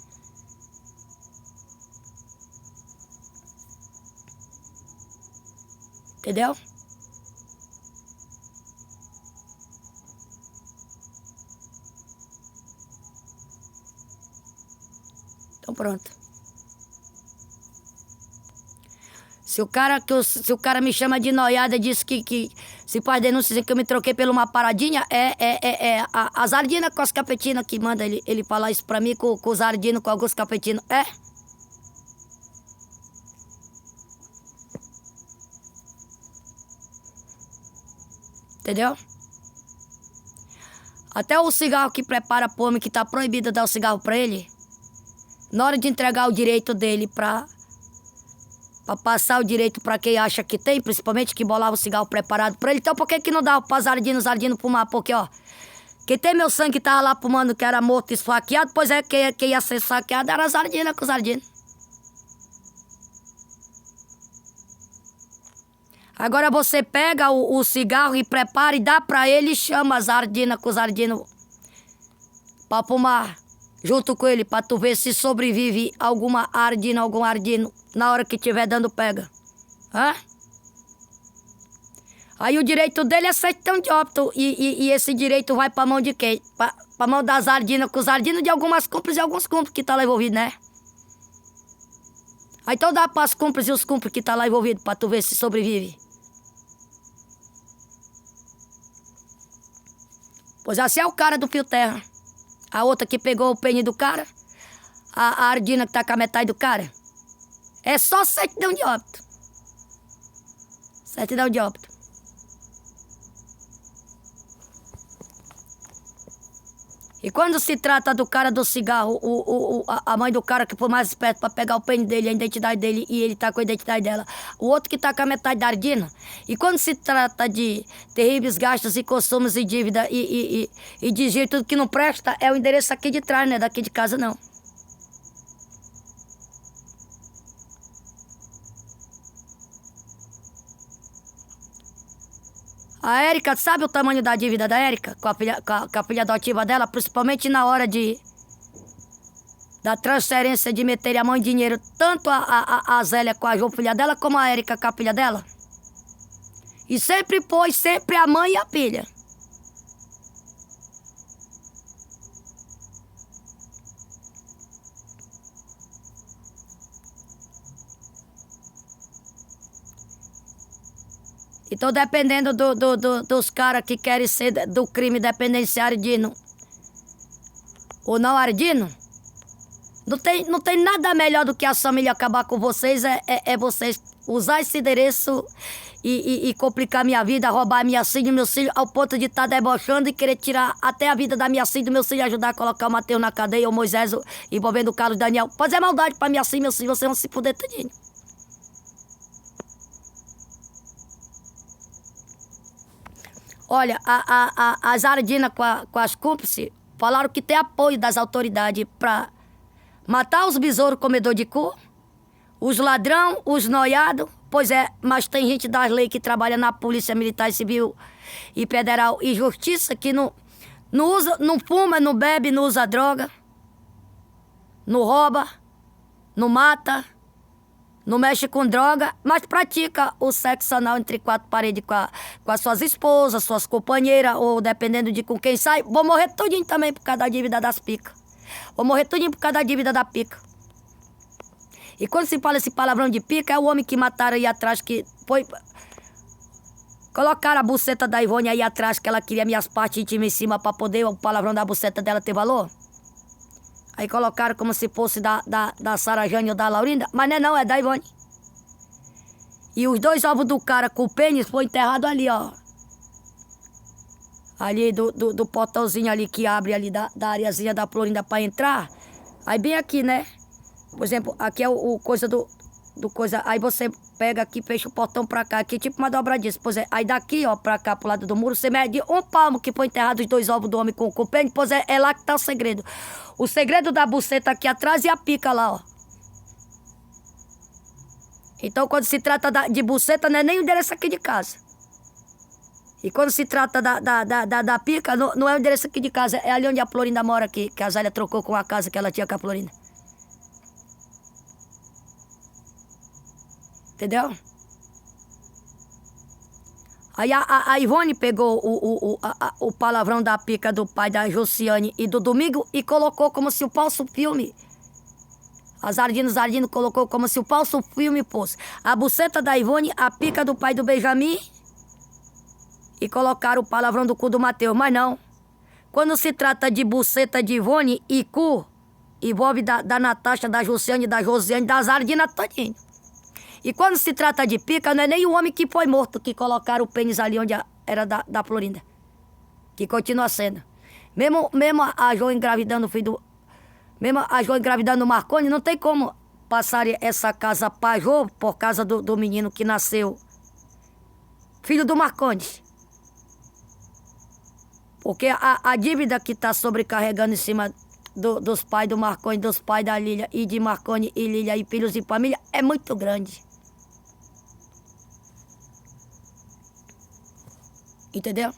Entendeu? Então pronto. Se o cara me chama de noiada, diz que se faz denúncia que eu me troquei por uma paradinha, as Ardinas com as capetinas que manda ele falar isso pra mim, com os Ardinos, com alguns capetinos. É? Entendeu? Até o cigarro que prepara pro homem, que tá proibido dar o cigarro pra ele, na hora de entregar o direito dele pra passar o direito pra quem acha que tem, principalmente que bolava o cigarro preparado pra ele, então por que não dá pras Ardinos fumar? Porque, ó, quem tem meu sangue que tava lá fumando, que era morto, esfaqueado, pois é, quem ia ser saqueado era as Ardinas com os Ardinos. Agora você pega o cigarro e prepara e dá pra ele e chama as Ardinas com os Ardinos pra fumar junto com ele, pra tu ver se sobrevive algum Ardino na hora que tiver dando pega. Hã? Aí o direito dele é certidão de óbito e esse direito vai pra mão de quem? pra mão das Ardinas com os Ardinos, de algumas cúmplices e alguns cúmplices que tá lá envolvido, né? Aí então dá para as cúmplices e os cúmplices que tá lá envolvido, pra tu ver se sobrevive. Pois assim é o cara do fio terra. A outra que pegou o pênis do cara, a Ardina que tá com a metade do cara. É só certidão de óbito. Certidão de óbito. E quando se trata do cara do cigarro, a mãe do cara que foi mais esperto para pegar o pênis dele, a identidade dele, e ele tá com a identidade dela. O outro que tá com a metade da Ardina. E quando se trata de terríveis gastos e consumos e dívida e de jeito tudo que não presta, é o endereço aqui de trás, né? Daqui de casa não. A Érica, sabe o tamanho da dívida da Érica com a filha adotiva dela? Principalmente na hora da transferência de meter a mão em dinheiro, tanto a Zélia com a João, filha dela, como a Érica com a filha dela. E sempre pôs, sempre a mãe e a filha. Então, dependendo dos caras que querem ser do crime, dependendo se é ardino ou não ardino, não tem nada melhor do que a família acabar com vocês, é vocês usar esse endereço e complicar minha vida, roubar minha filha e meus filhos, ao ponto de estar debochando e querer tirar até a vida da minha filha e do meu filho, ajudar a colocar o Mateus na cadeia, ou Moisés, envolvendo o Carlos Daniel. Fazer maldade pra minha filha e meus filhos, vocês vão se fuder tudinho. Olha, as Ardinas com as cúmplices falaram que tem apoio das autoridades para matar os besouros comedor de cu, os ladrão, os noiados. Pois é, mas tem gente das leis que trabalha na Polícia Militar, Civil e Federal e Justiça que não usa, não fuma, não bebe, não usa droga, não rouba, não mata, não mexe com droga, mas pratica o sexo anal entre quatro paredes com as suas esposas, suas companheiras, ou dependendo de com quem sai. Vou morrer tudinho também por causa da dívida das picas. Vou morrer tudinho por causa da dívida da pica. E quando se fala esse palavrão de pica, é o homem que mataram aí atrás, que foi... Colocaram a buceta da Ivone aí atrás, que ela queria minhas partes íntimas em cima para poder o palavrão da buceta dela ter valor. Aí colocaram como se fosse da Sara Jane ou da Laurinda, mas não, é da Ivone. E os dois ovos do cara com o pênis foi enterrado ali, ó. Ali do portãozinho ali que abre ali da areazinha da Florinda para entrar. Aí bem aqui, né? Por exemplo, aqui é o coisa do coisa. Aí você pega aqui, fecha o portão pra cá, aqui tipo uma dobradiça. Pois é, aí daqui, ó, pra cá, pro lado do muro, você mede um palmo que foi enterrado os dois ovos do homem com o pênis. Pois é lá que tá o segredo. O segredo da buceta aqui atrás e a pica lá, ó. Então, quando se trata de buceta, não é nem o endereço aqui de casa. E quando se trata da pica, não é o endereço aqui de casa, é ali onde a Florinda mora aqui, que a Zélia trocou com a casa que ela tinha com a Florinda. Entendeu? Aí a Ivone pegou o palavrão da pica do pai da Josiane e do Domingo e colocou como se o falso filme. As Ardinas colocou como se o falso filme fosse a buceta da Ivone, a pica do pai do Benjamin e colocaram o palavrão do cu do Mateus. Mas não. Quando se trata de buceta de Ivone e cu, envolve da Natasha, da Josiane, da Josiane, das Ardinas todinho. E quando se trata de pica, não é nem o homem que foi morto que colocaram o pênis ali onde era da Florinda. Que continua sendo. Mesmo a Jo engravidando o filho do... Mesmo a Jo engravidando o Marconi, não tem como passar essa casa pra Jo por causa do menino que nasceu. Filho do Marconi. Porque a dívida que está sobrecarregando em cima dos pais do Marconi, dos pais da Lília e de Marconi e Lília e filhos e família é muito grande. Entendeu?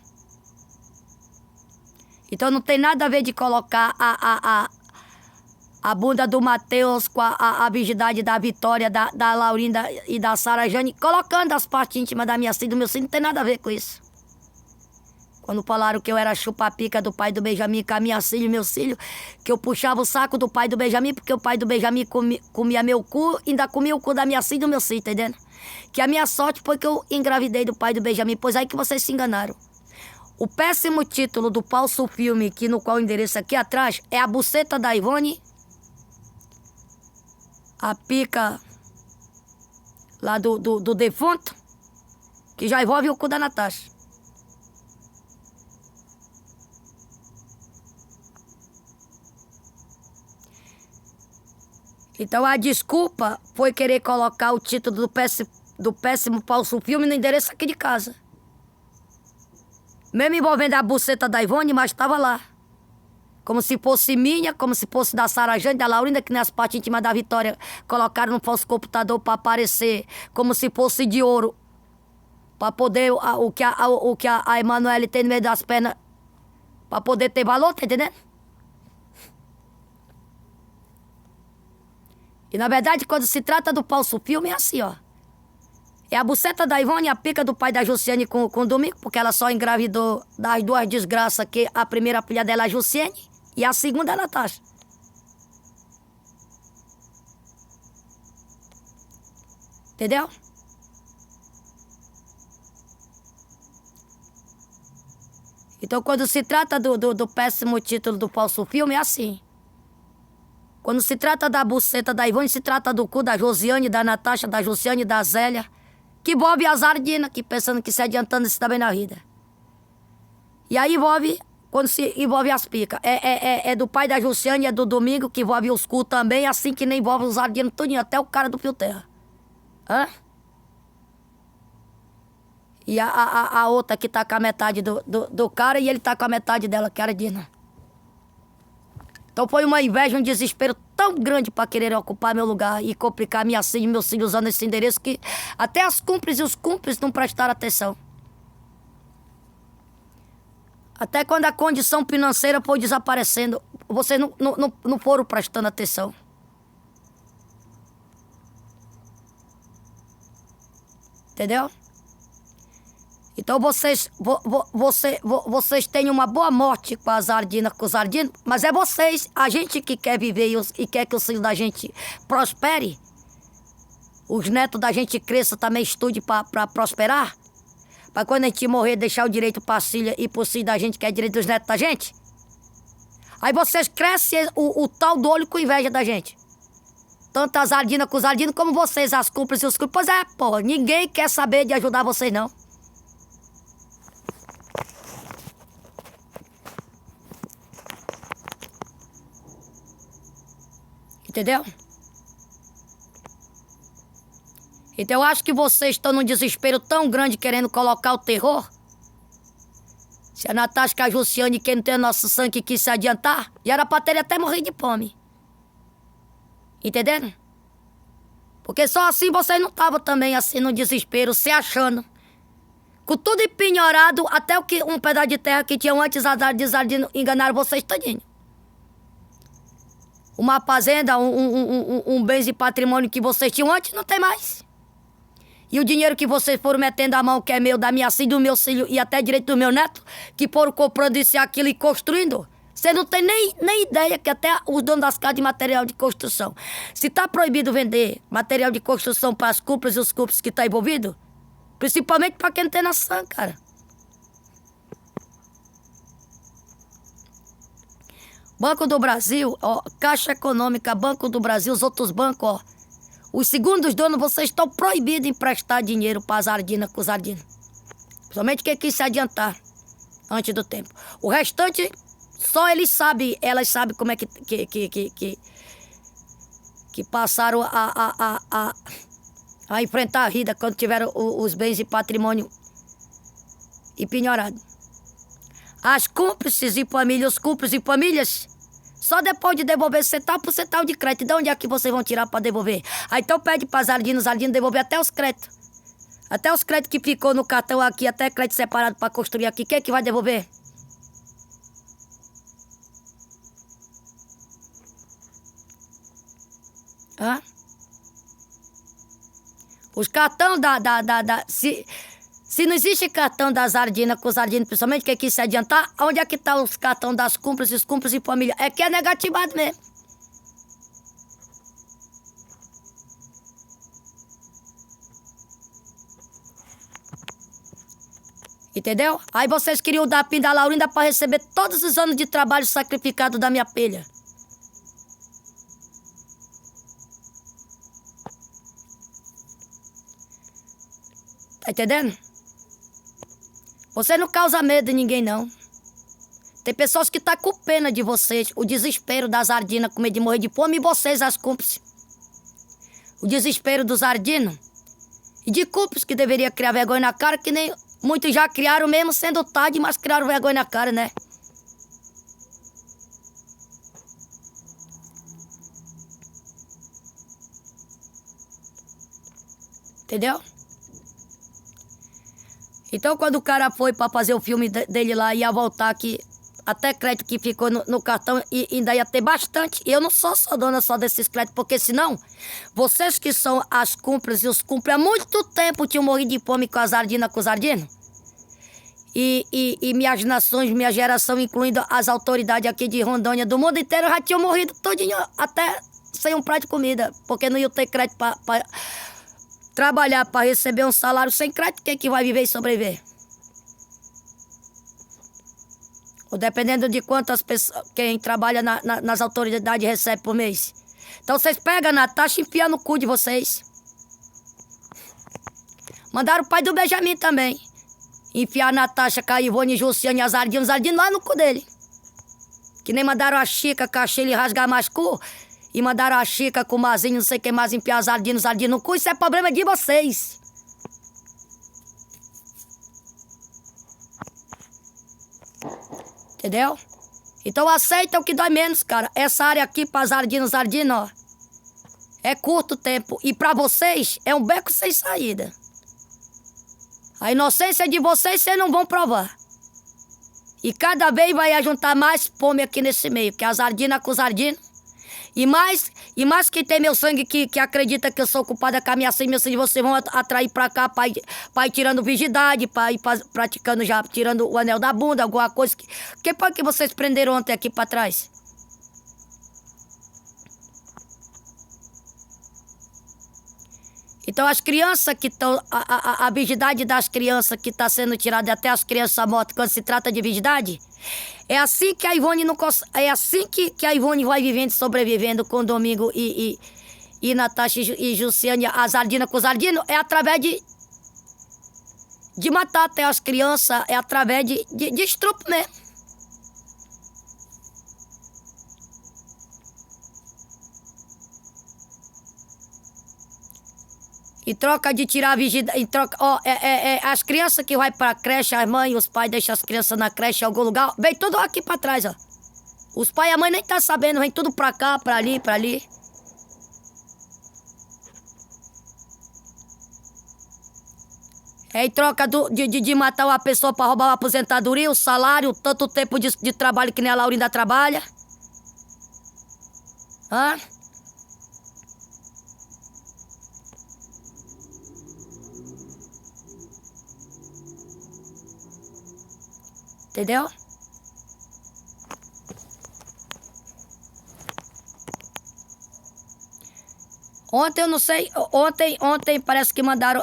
Então não tem nada a ver de colocar a bunda do Mateus com a virgindade da Vitória, da Laurinda e da Sara Jane, colocando as partes íntimas da minha filha e do meu filho, não tem nada a ver com isso. Quando falaram que eu era chupa-pica do pai do Benjamin, com a minha filha e meu filho, que eu puxava o saco do pai do Benjamin, porque o pai do Benjamin comia meu cu, ainda comia o cu da minha filha e do meu filho, entendendo? Que a minha sorte foi que eu engravidei do pai do Benjamin, pois aí que vocês se enganaram. O péssimo título do falso filme, que no qual o endereço aqui atrás, é A Buceta da Ivone, a pica lá do defunto, que já envolve o cu da Natasha. Então a desculpa foi querer colocar o título do péssimo falso filme no endereço aqui de casa. Mesmo envolvendo a buceta da Ivone, mas estava lá. Como se fosse minha, como se fosse da Sara Jane, da Laurinda, que nas partes íntimas da Vitória colocaram no falso computador para aparecer como se fosse de ouro. Para poder, o que a Emanuele tem no meio das pernas, para poder ter valor, tá entendendo? E na verdade, quando se trata do falso filme, é assim, ó. É a buceta da Ivone e a pica do pai da Jussiane com o Domingo, porque ela só engravidou das duas desgraças, que a primeira filha dela é a Jussiane e a segunda é a Natasha. Entendeu? Então, quando se trata do péssimo título do falso filme, é assim. Quando se trata da buceta da Ivone, se trata do cu da Josiane, da Natasha, da Jussiane, da Zélia, que envolve a Zardina, que pensando que se adiantando se dá bem na vida. E aí envolve, quando se envolve as picas, é do pai da Jussiane, é do Domingo, que envolve os cu também, assim que nem envolve os Zardina tudinho, até o cara do Fio Terra. Hã? E a outra que tá com a metade do cara e ele tá com a metade dela, que era a Dina. Então foi uma inveja, um desespero tão grande para querer ocupar meu lugar e complicar minha filha e meus filhos usando esse endereço que até as cúmplices e os cúmplices não prestaram atenção. Até quando a condição financeira foi desaparecendo, vocês não foram prestando atenção. Entendeu? Então vocês têm uma boa morte com a Zardina, com os Zardinos, mas é vocês, a gente que quer viver e quer que os filhos da gente prospere, os netos da gente cresçam também, estude para prosperar, para quando a gente morrer deixar o direito para a filha e para os filhos da gente, que é direito dos netos da gente. Aí vocês crescem o tal do olho com inveja da gente. Tanto a Zardina com os Zardinos, como vocês, as cúmplices e os cúmplices. Pois é, pô, ninguém quer saber de ajudar vocês, não. Entendeu? Então eu acho que vocês estão num desespero tão grande querendo colocar o terror. Se a Natasha e a Jussiane, quem não tem nosso sangue, quis se adiantar, já era pra ter até morrido de fome. Entendendo? Porque só assim vocês não estavam também assim no desespero, se achando. Com tudo empenhorado, até o que um pedaço de terra que tinham antes de Zardino enganaram vocês todinho. Uma fazenda, um bens e patrimônio que vocês tinham antes, não tem mais. E o dinheiro que vocês foram metendo a mão, que é meu, da minha filha, do meu filho e até direito do meu neto, que foram comprando isso e aquilo e construindo, você não tem nem ideia que até os donos das casas de material de construção. Se está proibido vender material de construção para as cúmplices e os cúmplices que estão envolvidos, principalmente para quem não tem nação, cara. Banco do Brasil, ó, Caixa Econômica, Banco do Brasil, os outros bancos, ó. Os segundos donos, vocês estão proibidos de emprestar dinheiro para a Zardina com os Zardinos. Somente quem quis se adiantar antes do tempo. O restante, só elas sabem como é que passaram a enfrentar a vida quando tiveram os bens e patrimônio empenhorados. As cúmplices e famílias, os cúmplices e famílias, só depois de devolver centavo por centavo de crédito. De onde é que vocês vão tirar para devolver? Aí então pede para Zardino devolver até os créditos. Até os créditos que ficou no cartão aqui, até crédito separado para construir aqui. Quem é que vai devolver? Hã? Os cartões Se não existe cartão das Ardinas com os Ardinos, principalmente, que quis se adiantar, onde é que tá os cartões das cúmplices, cúmplices e família? É que é negativado mesmo. Entendeu? Aí vocês queriam dar a PIN da Laurinda para receber todos os anos de trabalho sacrificado da minha filha. Tá entendendo? Você não causa medo de ninguém, não. Tem pessoas que estão com pena de vocês. O desespero das Ardinas com medo de morrer de fome e vocês, as cúmplices. O desespero dos Ardinos e de cúmplices que deveria criar vergonha na cara, que nem muitos já criaram mesmo sendo tarde, mas criaram vergonha na cara, né? Entendeu? Então, quando o cara foi para fazer o filme dele lá, ia voltar aqui, até crédito que ficou no cartão, e ainda ia ter bastante. E eu não sou dona só desses créditos, porque senão, vocês que são as cúmplices e os cúmplices, há muito tempo tinham morrido de fome com as Ardinas, E minhas nações, minha geração, incluindo as autoridades aqui de Rondônia, do mundo inteiro, já tinham morrido todinho, até sem um prato de comida, porque não ia ter crédito para trabalhar para receber um salário sem crédito, quem que vai viver e sobreviver? Ou dependendo de quantas pessoas, quem trabalha nas autoridades recebe por mês. Então vocês pegam a Natasha e enfiam no cu de vocês. Mandaram o pai do Benjamin também. Enfiar a Natasha, com a Ivone, Jussiane e as Ardinas lá no cu dele. Que nem mandaram a Chica com a Sheila rasgar mais cu. E mandaram a Chica com o Mazinho, não sei o que mais, enfiar as Ardinas no cu. Isso é problema de vocês. Entendeu? Então aceita o que dói menos, cara. Essa área aqui para as Ardinas, ó, é curto tempo. E para vocês é um beco sem saída. A inocência de vocês não vão provar. E cada vez vai juntar mais fome aqui nesse meio, que as Ardinas com os Ardinos. E mais que tem meu sangue que acredita que eu sou culpada com a minha sangue, vocês vão atrair pra cá, pra ir tirando virgindade, pra ir praticando já, tirando o anel da bunda, alguma coisa. Que foi que vocês prenderam ontem aqui pra trás? Então as crianças que estão, a virgindade das crianças que está sendo tirada, até as crianças mortas, quando se trata de virgindade, é assim que a Ivone não é assim que a Ivone vai vivendo, sobrevivendo com Domingo e Natasha e Jussiane, as Ardinas com os Ardinos, é através de matar até as crianças, é através de estupro mesmo. Em troca de tirar a vigília, em troca, ó, as crianças que vai pra creche, as mães, os pais deixam as crianças na creche em algum lugar, vem tudo aqui pra trás, ó. Os pais e a mãe nem tá sabendo, vem tudo pra cá, pra ali, pra ali. É em troca de matar uma pessoa pra roubar a aposentadoria, o salário, tanto tempo de trabalho que nem a Laurinda trabalha. Hã? Entendeu? Ontem eu não sei, ontem parece que mandaram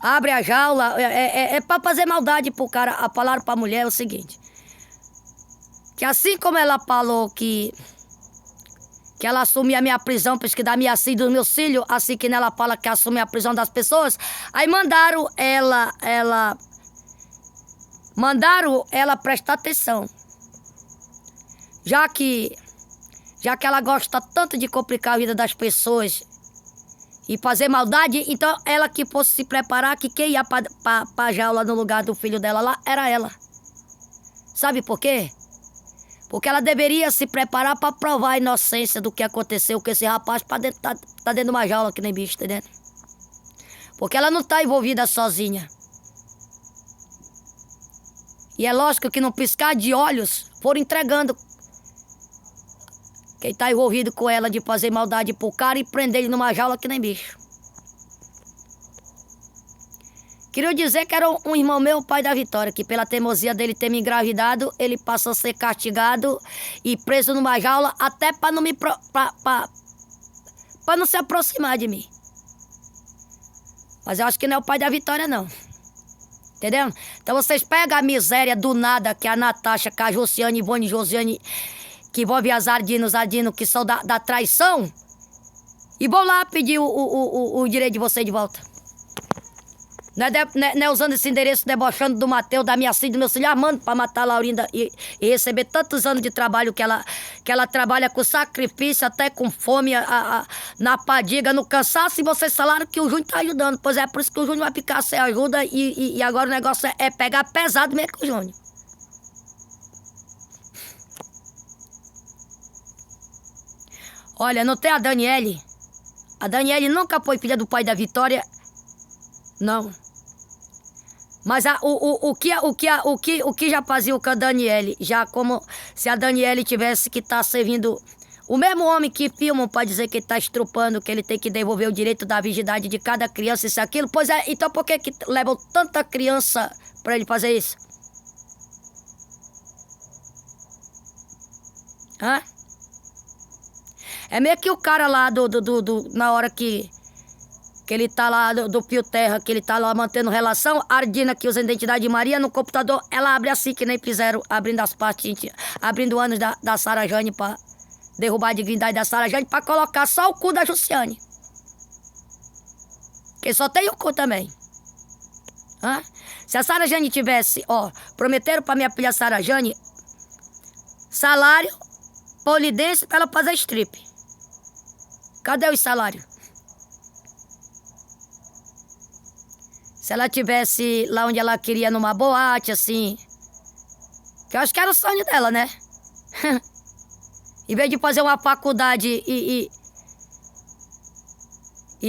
abre a jaula, é pra fazer maldade pro cara. Falaram pra mulher o seguinte, que assim como ela falou que ela assume a minha prisão, para esquidar minha filha dos meus filhos, assim que ela fala que assume a prisão das pessoas, aí mandaram ela prestar atenção. Já que ela gosta tanto de complicar a vida das pessoas e fazer maldade, então ela que fosse se preparar, que quem ia pra jaula no lugar do filho dela lá era ela. Sabe por quê? Porque ela deveria se preparar para provar a inocência do que aconteceu com esse rapaz tá dentro de uma jaula que nem bicho, entendeu? Porque ela não tá envolvida sozinha. E é lógico que no piscar de olhos foram entregando quem tá envolvido com ela de fazer maldade pro cara e prender ele numa jaula que nem bicho. Queria dizer que era um irmão meu, o pai da Vitória, que pela teimosia dele ter me engravidado, ele passou a ser castigado e preso numa jaula até para não para não se aproximar de mim. Mas eu acho que não é o pai da Vitória, não. Entendeu? Então vocês pegam a miséria do nada que a Natasha, que a Josiane, Ivone e Josiane, que envolve as Ardino, os Ardino, que são da traição, e vão lá pedir o direito de vocês de volta. Não é usando esse endereço, debochando do Mateus, da minha filha, do meu filho, armando para matar a Laurinda e receber tantos anos de trabalho que ela trabalha com sacrifício, até com fome, na fadiga, no cansaço, e vocês falaram que o Júnior tá ajudando. Pois é, por isso que o Júnior vai ficar sem ajuda e agora o negócio é pegar pesado mesmo com o Júnior. Olha, não tem a Daniele. A Daniele nunca foi filha do pai da Vitória. Não. Mas o que já fazia com a Daniele, já como se a Daniele tivesse que estar servindo o mesmo homem que filmam para dizer que ele está estrupando, que ele tem que devolver o direito da virgindade de cada criança, isso e aquilo. Pois é, então por que levam tanta criança para ele fazer isso? Hã? É meio que o cara lá na hora que ele tá lá do Fio Terra, que ele tá lá mantendo relação, a Ardina que usa a identidade de Maria no computador, ela abre assim, que nem fizeram, abrindo as partes, abrindo anos da Sara Jane pra derrubar a dignidade da Sara Jane, pra colocar só o cu da Jussiane. Que só tem o cu também. Hã? Se a Sara Jane tivesse, prometeram pra minha filha Sara Jane salário, polidense pra ela fazer strip. Cadê os salários? Se ela tivesse lá onde ela queria, numa boate, assim. Que eu acho que era o sonho dela, né? Em vez de fazer uma faculdade e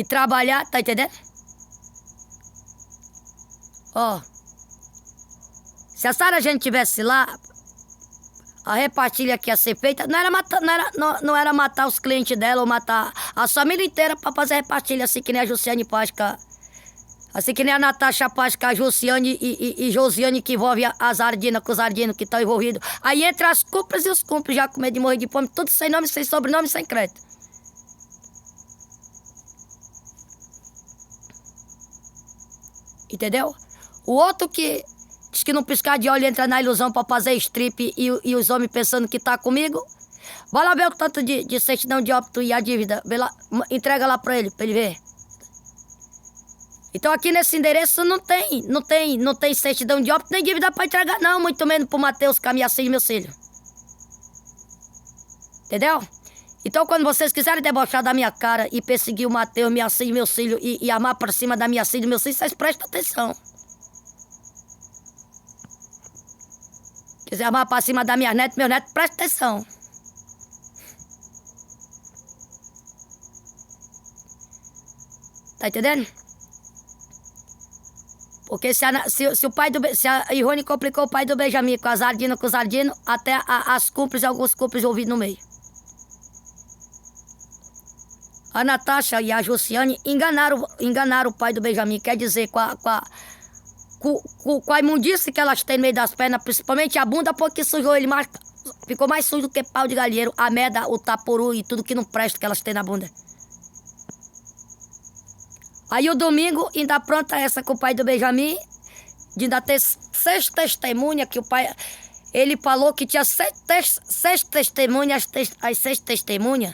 trabalhar, tá entendendo? Se a Sara Jane tivesse lá, a repartilha que ia ser feita não era matar os clientes dela ou matar a família inteira pra fazer repartilha, assim que nem a Jussiane Paz, assim que nem a Natasha Paz, a Josiane e Josiane, que envolve as Ardinas com os Ardinos que estão envolvidos. Aí entre as cúmplices e os cúmplices, já com medo de morrer de fome, tudo sem nome, sem sobrenome, sem crédito. Entendeu? O outro que diz que não piscar de olho entra na ilusão pra fazer strip e os homens pensando que tá comigo. Vai lá ver o tanto de certidão de óbito e a dívida. Vê lá, entrega lá pra ele ver. Então aqui nesse endereço não tem certidão de óbito nem dívida para entregar não, muito menos pro Mateus, com a minha filha e meu filho. Entendeu? Então quando vocês quiserem debochar da minha cara e perseguir o Mateus, minha filha e meu filho e amar por cima da minha filha e meu filho, vocês prestem atenção. Quiser amar pra cima da minha neta e meu neto, presta atenção. Tá entendendo? Porque se a Ivone complicou o pai do Benjamin com os Ardinos, até as cúmplices, alguns cúmplices ouvidos no meio. A Natasha e a Josiane enganaram o pai do Benjamin, quer dizer, com a imundície que elas têm no meio das pernas, principalmente a bunda, porque sujou ele mais, ficou mais sujo do que pau de galinheiro, a merda, o tapuru e tudo que não presta que elas têm na bunda. Aí o domingo ainda pronta essa com o pai do Benjamin, de ainda ter 6 testemunhas, que o pai, ele falou que tinha 6 testemunhas, as 6 testemunhas,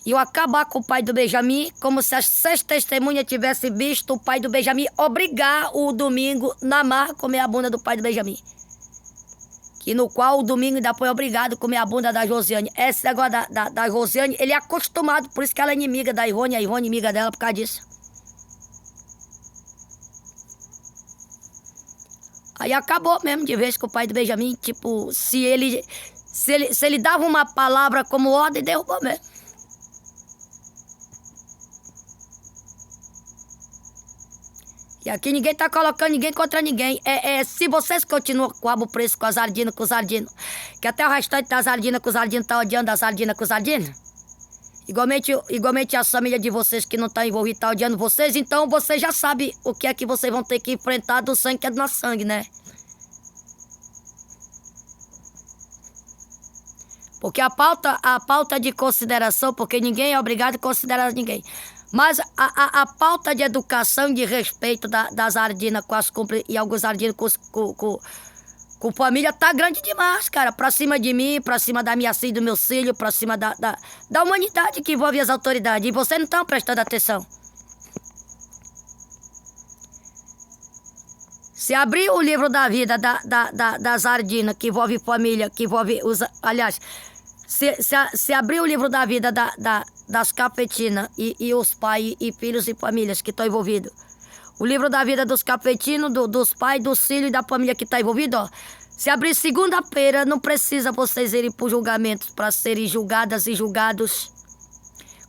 e eu acabar com o pai do Benjamin, como se as 6 testemunhas tivessem visto o pai do Benjamin obrigar o domingo na marra comer a bunda do pai do Benjamin. Que no qual o domingo ainda foi obrigado a comer a bunda da Josiane. Esse negócio da Josiane, ele é acostumado, por isso que ela é inimiga da Ivone, a Ivone é inimiga dela por causa disso. Aí acabou mesmo de vez com o pai do Benjamin, tipo, se ele dava uma palavra como ordem, derrubou mesmo. E aqui ninguém tá colocando ninguém contra ninguém. Se vocês continuam com o rabo preso com os Ardinos, que até o restante das Ardinas com os Ardinos tá odiando as Ardinas com os Ardinos, Igualmente as famílias de vocês que não estão envolvidas, estão odiando vocês, então vocês já sabem o que é que vocês vão ter que enfrentar do sangue que é do nosso sangue, né? Porque a pauta de consideração, porque ninguém é obrigado a considerar ninguém. Mas a pauta de educação e de respeito das ardinas com as cúmplices e alguns ardinos com família tá grande demais, cara. Pra cima de mim, pra cima da minha filha, do meu filho, pra cima da humanidade que envolve as autoridades. E vocês não estão prestando atenção. Se abrir o livro da vida das ardinas, que envolve família, que envolve os... Aliás, se abrir o livro da vida das cafetinas e os pais e filhos e famílias que estão envolvidos, o livro da vida dos cafetinos, dos pais, dos filhos e da família que está envolvido, ó. Se abrir segunda-feira, não precisa vocês irem para o julgamento para serem julgadas e julgados,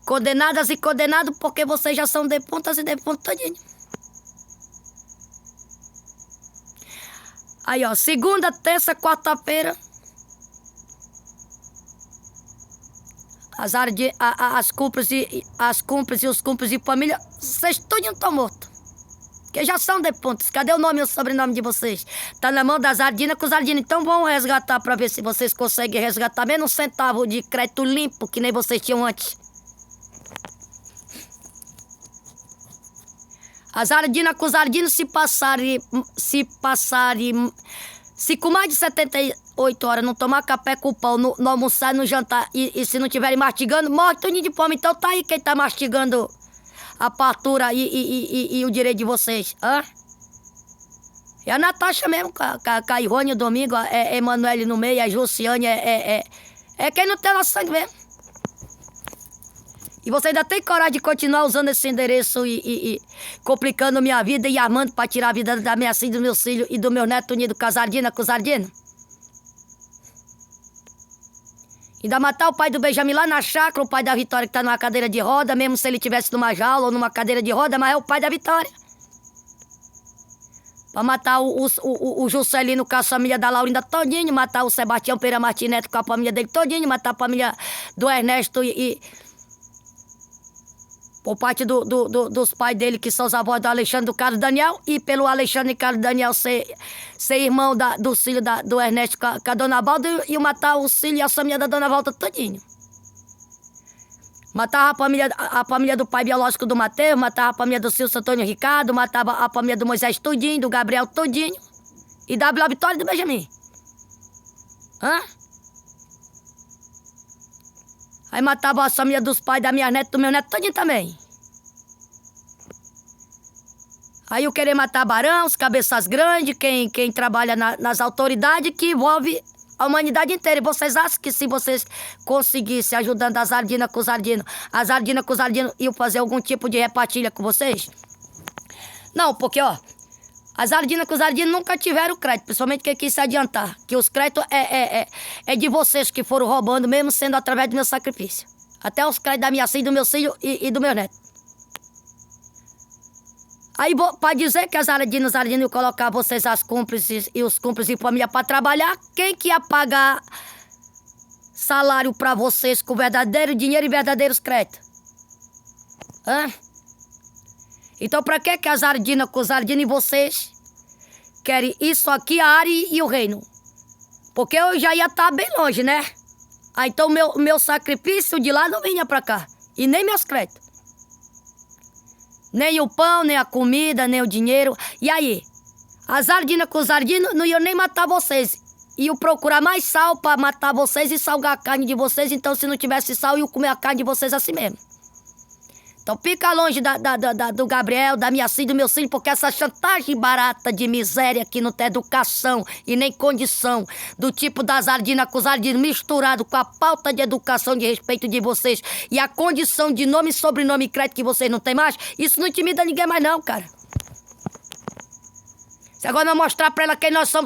condenadas e condenados, porque vocês já são defuntas e defuntos todinho. Aí, ó, segunda, terça, quarta-feira, as cúmplices e os cúmplices de família, vocês todos estão mortos. Que já são defuntos. Cadê o nome e o sobrenome de vocês? Tá na mão das ardinas com os ardinos. Então vão resgatar para ver se vocês conseguem resgatar menos um centavo de crédito limpo que nem vocês tinham antes. As ardinas com os ardinos se com mais de 78 horas não tomar café com pão, no almoçar, no jantar e se não estiverem mastigando, morre tudinho de fome. Então tá aí quem tá mastigando a fartura e o direito de vocês. Hã? É a Natasha mesmo, com a Ivone, o Domingo, é Emanuele no meio, a Jussiane, é quem não tem nosso sangue mesmo. E você ainda tem coragem de continuar usando esse endereço e complicando minha vida e armando para tirar a vida da minha filha, do meu filho e do meu neto unido com as ardinas, com os ardinos? Ainda matar o pai do Benjamin lá na chácara, o pai da Vitória que tá numa cadeira de roda, mesmo se ele tivesse numa jaula ou numa cadeira de roda, mas é o pai da Vitória. Pra matar o Juscelino com a família da Laurinda todinho, matar o Sebastião Pereira Martins Neto com a família dele todinho, matar a família do Ernesto por parte dos pais dele, que são os avós do Alexandre do Carlos Daniel, e pelo Alexandre Carlos Daniel ser irmão do filho do Ernesto com a Dona Valda, e matar o filho e a família da Dona Valda todinho. Matava a família do pai biológico do Mateus, matava a família do Silvio Antônio Ricardo, matava a família do Moisés todinho, do Gabriel todinho, e da Vitória e do Benjamin. Hã? Aí matava a família dos pais da minha neta, do meu neto todinho também. Aí eu querer matar barão, os cabeças grandes, quem trabalha nas autoridades, que envolve a humanidade inteira. E vocês acham que se vocês conseguissem, ajudando as ardinas com os ardinos, iam fazer algum tipo de repartilha com vocês? Não, porque, ó, as ardinas com os ardinos nunca tiveram crédito, principalmente quem quis se adiantar. Que os créditos é de vocês que foram roubando, mesmo sendo através do meu sacrifício. Até os créditos da minha filha, do meu filho e do meu neto. Aí, para dizer que as ardinas iam colocar vocês, as cúmplices e os cúmplices e família para trabalhar, quem que ia pagar salário para vocês com verdadeiro dinheiro e verdadeiros créditos? Hã? Então, para que as ardinas com os ardinos e vocês querem isso aqui, a área e o reino? Porque eu já ia estar bem longe, né? Ah, então meu sacrifício de lá não vinha para cá. E nem meus créditos. Nem o pão, nem a comida, nem o dinheiro. E aí? As ardinas com os ardinos não iam nem matar vocês. Iam procurar mais sal para matar vocês e salgar a carne de vocês. Então, se não tivesse sal, iam comer a carne de vocês assim mesmo. Então fica longe do Gabriel, da minha filha, do meu filho, porque essa chantagem barata de miséria que não tem educação e nem condição, do tipo das ardinas com os ardinos, misturado com a falta de educação, de respeito de vocês e a condição de nome, sobrenome e crédito que vocês não têm mais, isso não intimida ninguém mais não, cara. Se agora não mostrar pra ela quem nós somos,